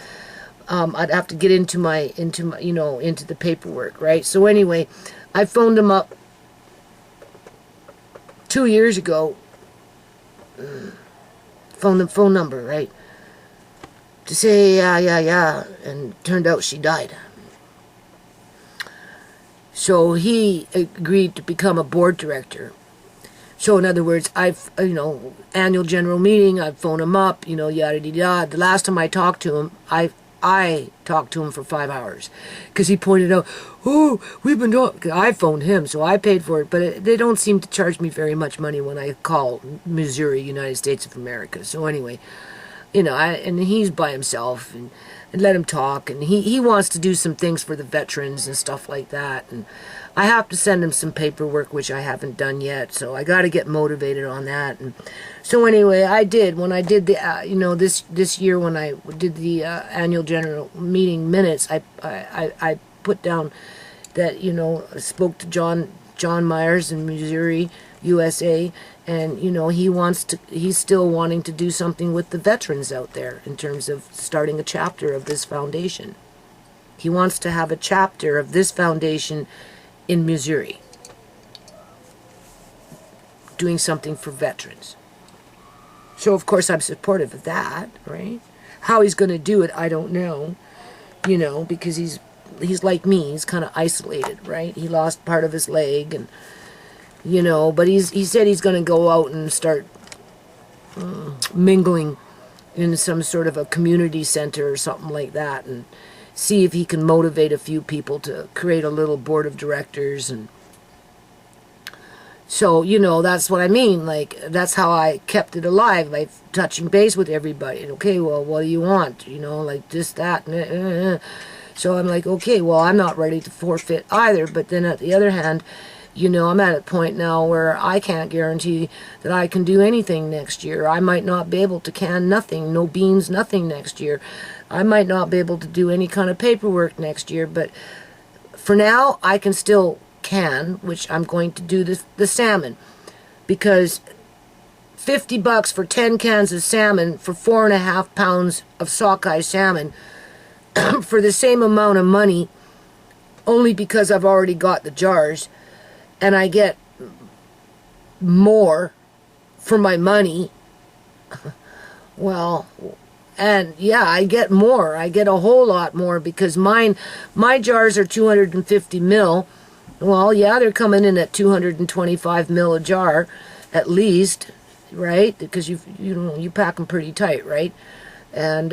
I'd have to get into the paperwork, right? So anyway, I phoned him up 2 years ago. Phone number, right? To say yeah, and turned out she died. So he agreed to become a board director. So in other words, annual general meeting, I'd phone him up, yada yada yada. The last time I talked to him, I I talked to him for 5 hours because he pointed out, oh, we've been talking. I phoned him, so I paid for it, but they don't seem to charge me very much money when I call Missouri, United States of America. So anyway, you know, and he's by himself, and let him talk, and he wants to do some things for the veterans and stuff like that, and I have to send him some paperwork, which I haven't done yet, so I got to get motivated on that. And so anyway, when I did the, you know, this year when I did the annual general meeting minutes, I put down that, you know, I spoke to John Myers in Missouri, USA, and, you know, he's still wanting to do something with the veterans out there in terms of starting a chapter of this foundation. He wants to have a chapter of this foundation in Missouri, doing something for veterans. So, of course, I'm supportive of that, right? How he's going to do it, I don't know, you know, because he's like me. He's kind of isolated, right? He lost part of his leg, and, you know, but he said he's going to go out and start mingling in some sort of a community center or something like that, and see if he can motivate a few people to create a little board of directors. And so, you know, that's what I mean. Like, that's how I kept it alive, by touching base with everybody. Okay, well, what do you want? You know, like this, that, So I'm like, okay, well, I'm not ready to forfeit either. But then at the other hand, you know, I'm at a point now where I can't guarantee that I can do anything next year. I might not be able to can nothing, no beans, nothing next year. I might not be able to do any kind of paperwork next year, but for now, I can still can, which I'm going to do the salmon, because $50 for 10 cans of salmon for 4.5 pounds of sockeye salmon for the same amount of money, only because I've already got the jars, and I get more for my money. Well, and yeah, I get more. I get a whole lot more, because my jars are 250 mil. Well, yeah, they're coming in at 225 mil a jar, at least, right? Because you pack them pretty tight, right? And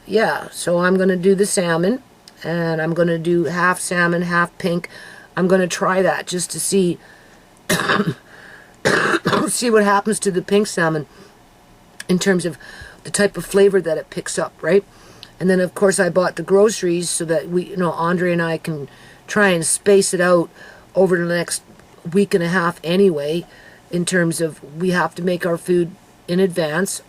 yeah, so I'm going to do the salmon, and I'm going to do half salmon, half pink. I'm going to try that just to see see what happens to the pink salmon in terms of the type of flavor that it picks up, right? And then, of course, I bought the groceries so that Andre and I can try and space it out over the next week and a half anyway, in terms of we have to make our food in advance,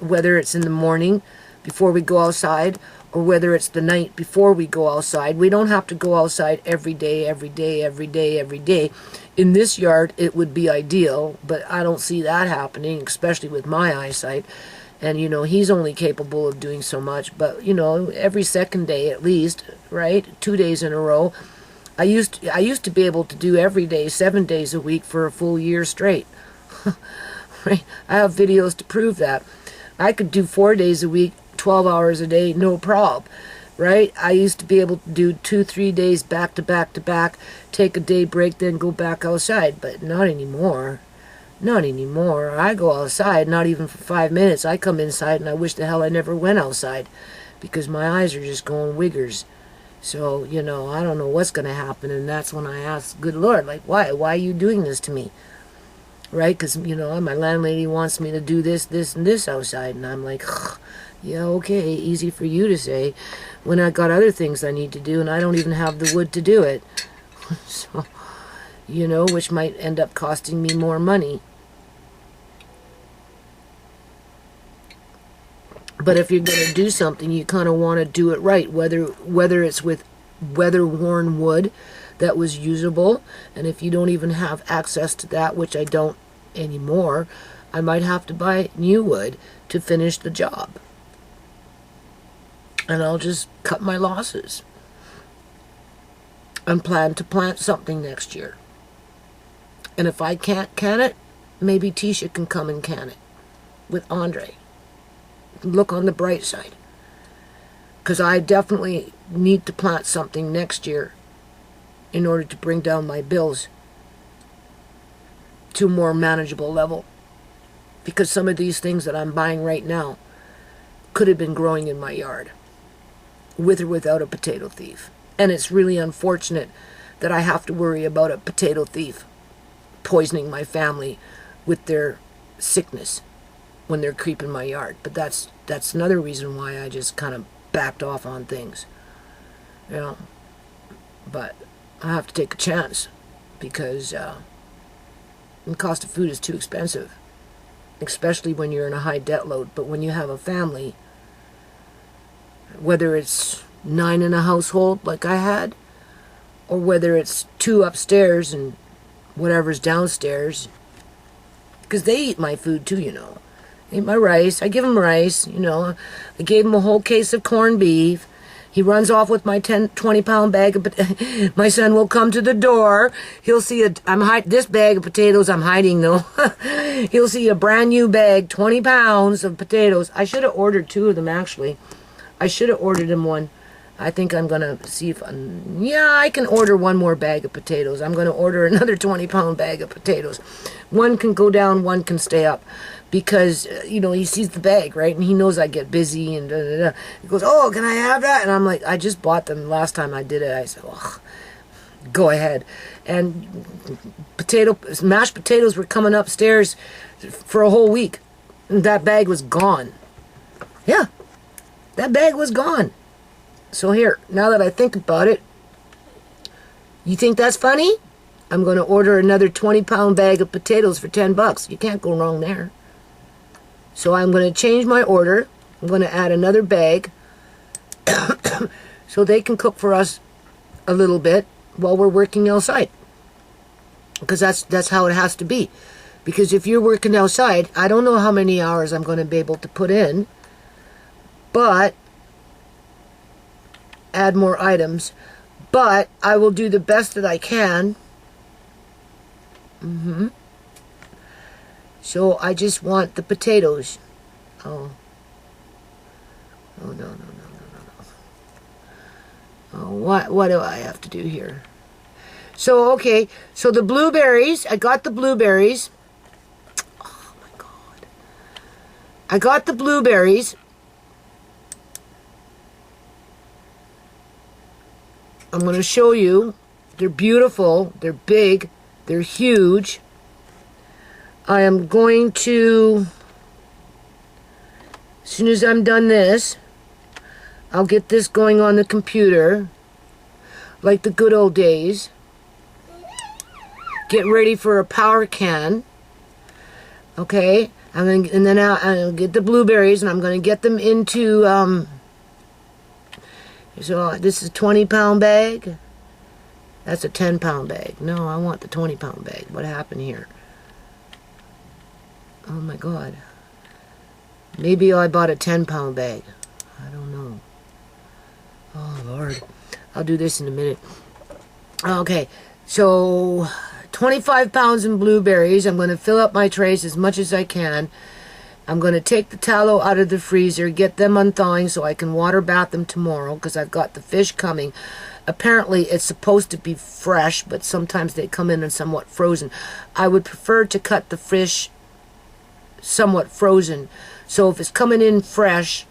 whether it's in the morning before we go outside, or whether it's the night before we go outside. We don't have to go outside every day, every day, every day, every day. In this yard, it would be ideal, but I don't see that happening, especially with my eyesight. And, you know, he's only capable of doing so much. But, you know, every second day at least, right? 2 days in a row. I used to be able to do every day, 7 days a week for a full year straight. Right? I have videos to prove that. I could do 4 days a week, 12 hours a day, no problem, right? I used to be able to do 2-3 days back to back to back, take a day break, then go back outside, but not anymore. Not anymore. I go outside, not even for 5 minutes. I come inside and I wish the hell I never went outside, because my eyes are just going wiggers. So, you know, I don't know what's going to happen, and that's when I ask, good Lord, like, why are you doing this to me? Right? Because, you know, my landlady wants me to do this, this, and this outside, and I'm like, yeah, okay, easy for you to say, when I got other things I need to do, and I don't even have the wood to do it. So, you know, which might end up costing me more money. But if you're going to do something, you kind of want to do it right, whether it's with weather-worn wood that was usable, and if you don't even have access to that, which I don't anymore, I might have to buy new wood to finish the job. And I'll just cut my losses and plan to plant something next year. And if I can't can it, maybe Tisha can come and can it with Andre. Look on the bright side, because I definitely need to plant something next year in order to bring down my bills to a more manageable level, because some of these things that I'm buying right now could have been growing in my yard with or without a potato thief. And it's really unfortunate that I have to worry about a potato thief poisoning my family with their sickness when they're creeping my yard. But that's another reason why I just kind of backed off on things. You know, but I have to take a chance because the cost of food is too expensive, especially when you're in a high debt load. But when you have a family, whether it's 9 in a household like I had, or whether it's 2 upstairs and whatever's downstairs, because they eat my food too, you know. They eat my rice. I give them rice, you know. I gave him a whole case of corned beef. He runs off with my 20-pound bag of my son will come to the door. He'll see this bag of potatoes I'm hiding though. He'll see a brand new bag, 20 pounds of potatoes. I should have ordered 2 of them actually. I should have ordered him one. I think I'm going to see if, I can order 1 more bag of potatoes. I'm going to order another 20-pound bag of potatoes. 1 can go down, 1 can stay up. Because, you know, he sees the bag, right? And he knows I get busy and da-da-da. He goes, oh, can I have that? And I'm like, I just bought them last time I did it. I said, oh, go ahead. And mashed potatoes were coming upstairs for a whole week. And that bag was gone. Yeah, that bag was gone. So here, now that I think about it, you think that's funny? I'm going to order another 20-pound bag of potatoes for $10. You can't go wrong there. So I'm going to change my order. I'm going to add another bag so they can cook for us a little bit while we're working outside. Because that's how it has to be. Because if you're working outside, I don't know how many hours I'm going to be able to put in, but add more items. But I will do the best that I can. So I just want the potatoes. Oh, no. Oh, what do I have to do here? So, okay, so the blueberries, I got the blueberries. Oh, my God. I got the blueberries. I'm going to show you. They're beautiful. They're big. They're huge. I am going to, as soon as I'm done this, I'll get this going on the computer, like the good old days. Get ready for a power can. Okay, and then I'll get the blueberries, and I'm going to get them into, so this is a 20-pound bag. That's a 10-pound bag. No, I want the 20-pound bag. What happened here? Oh my God. Maybe I bought a 10-pound bag. I don't know. Oh Lord. I'll do this in a minute. Okay. So 25 pounds in blueberries. I'm going to fill up my trays as much as I can. I'm going to take the tallow out of the freezer, get them unthawing so I can water bath them tomorrow because I've got the fish coming. Apparently it's supposed to be fresh, but sometimes they come in and somewhat frozen. I would prefer to cut the fish somewhat frozen. So if it's coming in fresh,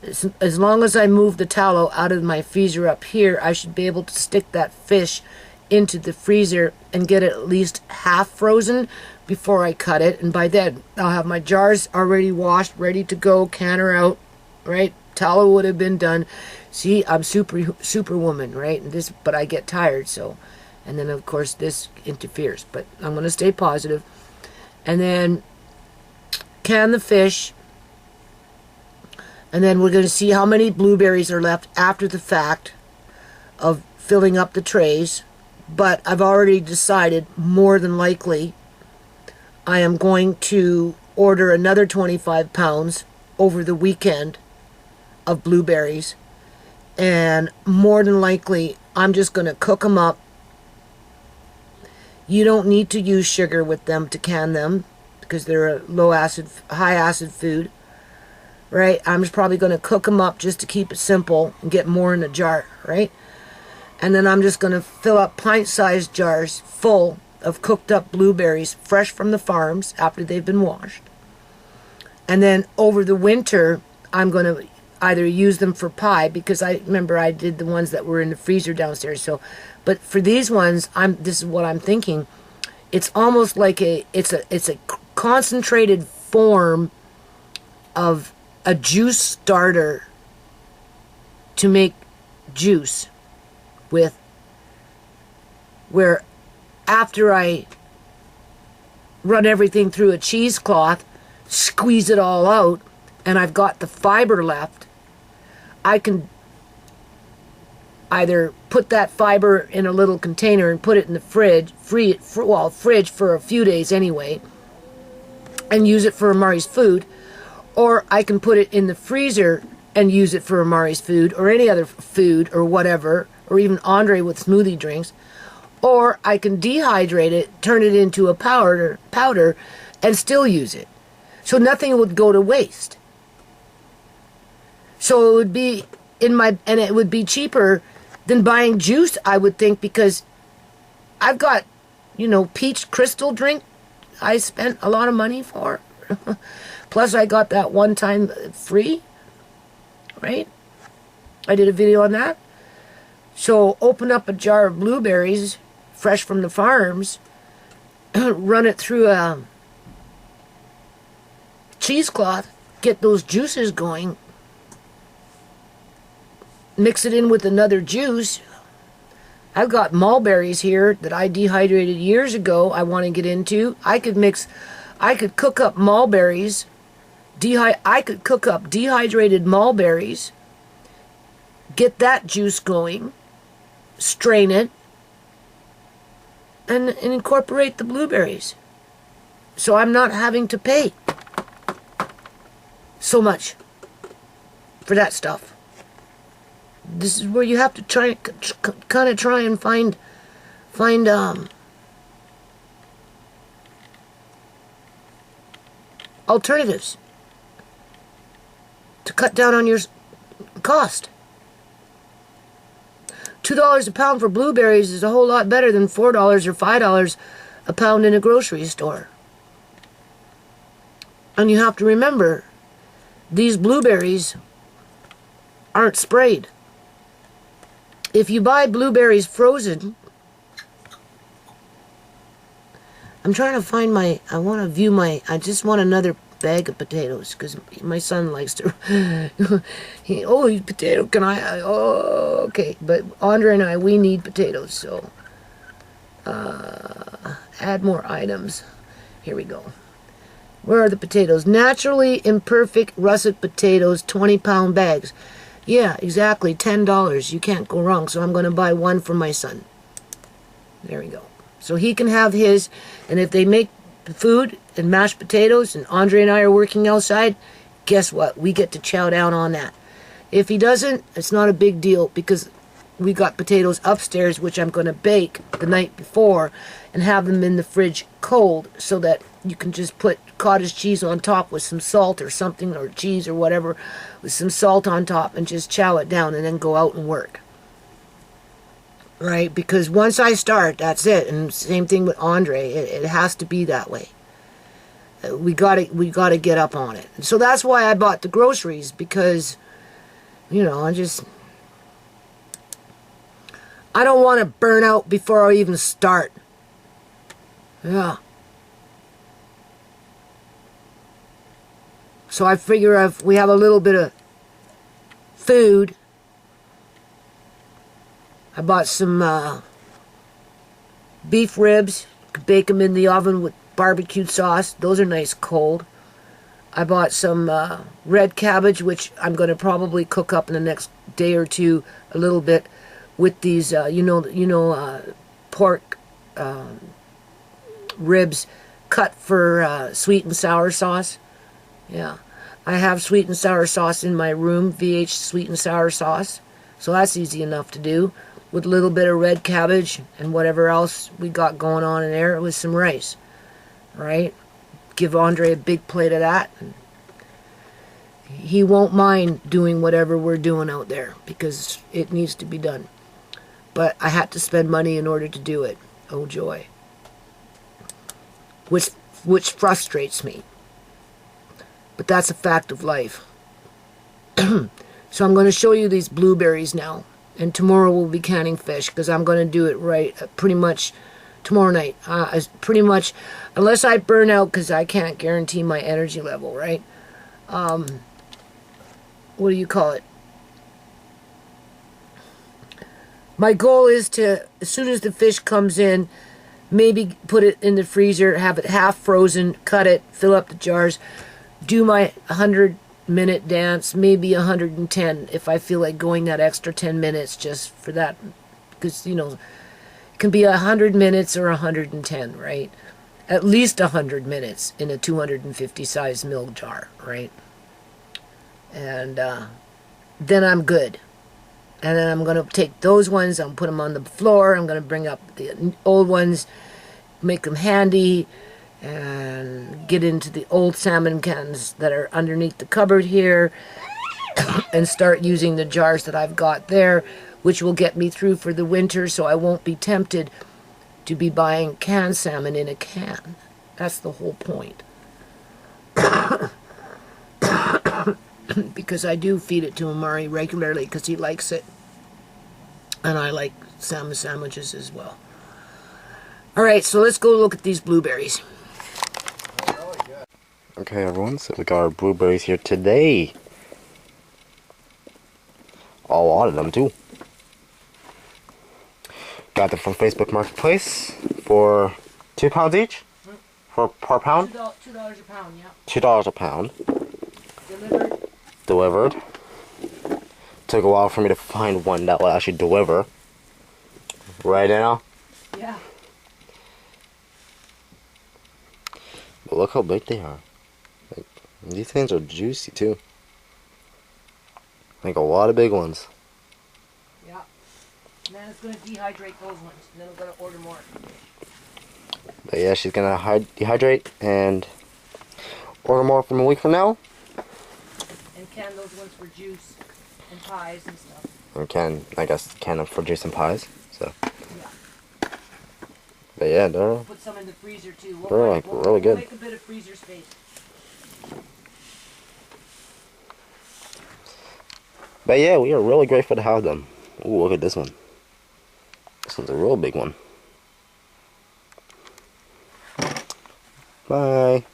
as long as I move the tallow out of my freezer up here, I should be able to stick that fish into the freezer and get it at least half frozen before I cut it. And by then, I'll have my jars already washed, ready to go, canner out, right? Tallow would have been done. See, I'm superwoman, right? But I get tired, so. And then, of course, this interferes. But I'm going to stay positive. And then can the fish, and then we're going to see how many blueberries are left after the fact of filling up the trays. But I've already decided, more than likely, I am going to order another 25 pounds over the weekend of blueberries, and more than likely I'm just going to cook them up. You don't need to use sugar with them to can them, because they're a high acid food, right? I'm just probably going to cook them up just to keep it simple and get more in the jar, right? And then I'm just going to fill up pint-sized jars full of cooked up blueberries, fresh from the farms after they've been washed. And then over the winter, I either use them for pie, because I remember I did the ones that were in the freezer downstairs. So, but for these ones, this is what I'm thinking. It's almost like it's a concentrated form of a juice starter to make juice with, where after I run everything through a cheesecloth, squeeze it all out, and I've got the fiber left, I can either put that fiber in a little container and put it in the fridge, fridge for a few days anyway, and use it for Amari's food, or I can put it in the freezer and use it for Amari's food, or any other food, or whatever, or even Andre with smoothie drinks, or I can dehydrate it, turn it into a powder, and still use it. So nothing would go to waste. So it would be and it would be cheaper than buying juice, I would think, because I've got, peach crystal drink I spent a lot of money for. Plus I got that one time free, right? I did a video on that. So open up a jar of blueberries, fresh from the farms, run it through a cheesecloth, get those juices going, mix it in with another juice. I've got mulberries here that I dehydrated years ago I want to get into. I could cook up mulberries, I could cook up dehydrated mulberries, get that juice going, strain it, and incorporate the blueberries. So I'm not having to pay so much for that stuff. This is where you have to try and find alternatives to cut down on your cost. $2 a pound for blueberries is a whole lot better than $4 or $5 a pound in a grocery store. And you have to remember, these blueberries aren't sprayed. If you buy blueberries frozen, I'm trying to find I just want another bag of potatoes, because my son likes to, he's potato, okay, but Andre and I, we need potatoes, so, add more items. Here we go. Where are the potatoes? Naturally imperfect russet potatoes, 20-pound bags. Yeah, exactly, $10. You can't go wrong. So I'm going to buy one for my son. There we go. So he can have his, and if they make food and mashed potatoes, and Andre and I are working outside, guess what? We get to chow down on that. If he doesn't, it's not a big deal, because we got potatoes upstairs, which I'm going to bake the night before and have them in the fridge cold, so that you can just put cottage cheese on top with some salt or something, or cheese or whatever, with some salt on top, and just chow it down and then go out and work. Right? Because once I start, that's it. And same thing with Andre. It has to be that way. We gotta get up on it. So that's why I bought the groceries, because, I don't want to burn out before I even start. Yeah. So I figure if we have a little bit of food, I bought some beef ribs, could bake them in the oven with barbecued sauce. Those are nice cold. I bought some red cabbage, which I'm going to probably cook up in the next day or two a little bit with these, pork ribs cut for sweet and sour sauce. Yeah, I have sweet and sour sauce in my room, VH sweet and sour sauce. So that's easy enough to do, with a little bit of red cabbage and whatever else we got going on in there with some rice. Right? Give Andre a big plate of that. He won't mind doing whatever we're doing out there, because it needs to be done. But I had to spend money in order to do it. Oh joy. Which frustrates me. But that's a fact of life. So I'm going to show you these blueberries now. And tomorrow we'll be canning fish because I'm going to do it right pretty much tomorrow night. Pretty much, unless I burn out because I can't guarantee my energy level, right? What do you call it? My goal is to, as soon as the fish comes in, maybe put it in the freezer, have it half frozen, cut it, fill up the jars, do my 100-minute dance, maybe 110 if I feel like going that extra 10 minutes just for that. Because, you know, it can be 100 minutes or 110, right? At least 100 minutes in a 250 size milk jar, right? And then I'm good. And then I'm going to take those ones, I'm put them on the floor, I'm going to bring up the old ones, make them handy, and get into the old salmon cans that are underneath the cupboard here, and start using the jars that I've got there, which will get me through for the winter, so I won't be tempted to be buying canned salmon in a can. That's the whole point. Because I do feed it to Amari regularly because he likes it. And I like salmon sandwiches as well. Alright, so let's go look at these blueberries. Okay everyone, so we got our blueberries here today. A lot of them too. Got them from Facebook Marketplace for £2 each? Per pound? $2 a pound, yeah. $2 a pound. Delivered. Took a while for me to find one that will actually deliver. Right now? Yeah. But look how big they are. Like, these things are juicy too. Like a lot of big ones. Yeah. And then it's going to dehydrate those ones. And then we're going to order more. But yeah, she's going to dehydrate and order more from a week from now. And can those ones for juice and pies and stuff. And I guess, can them for juice and pies. So. Yeah. But yeah, they're Put some in the freezer too. like really good. We'll make a bit of freezer space. But yeah, we are really grateful to have them. Ooh, look at this one. This one's a real big one. Bye.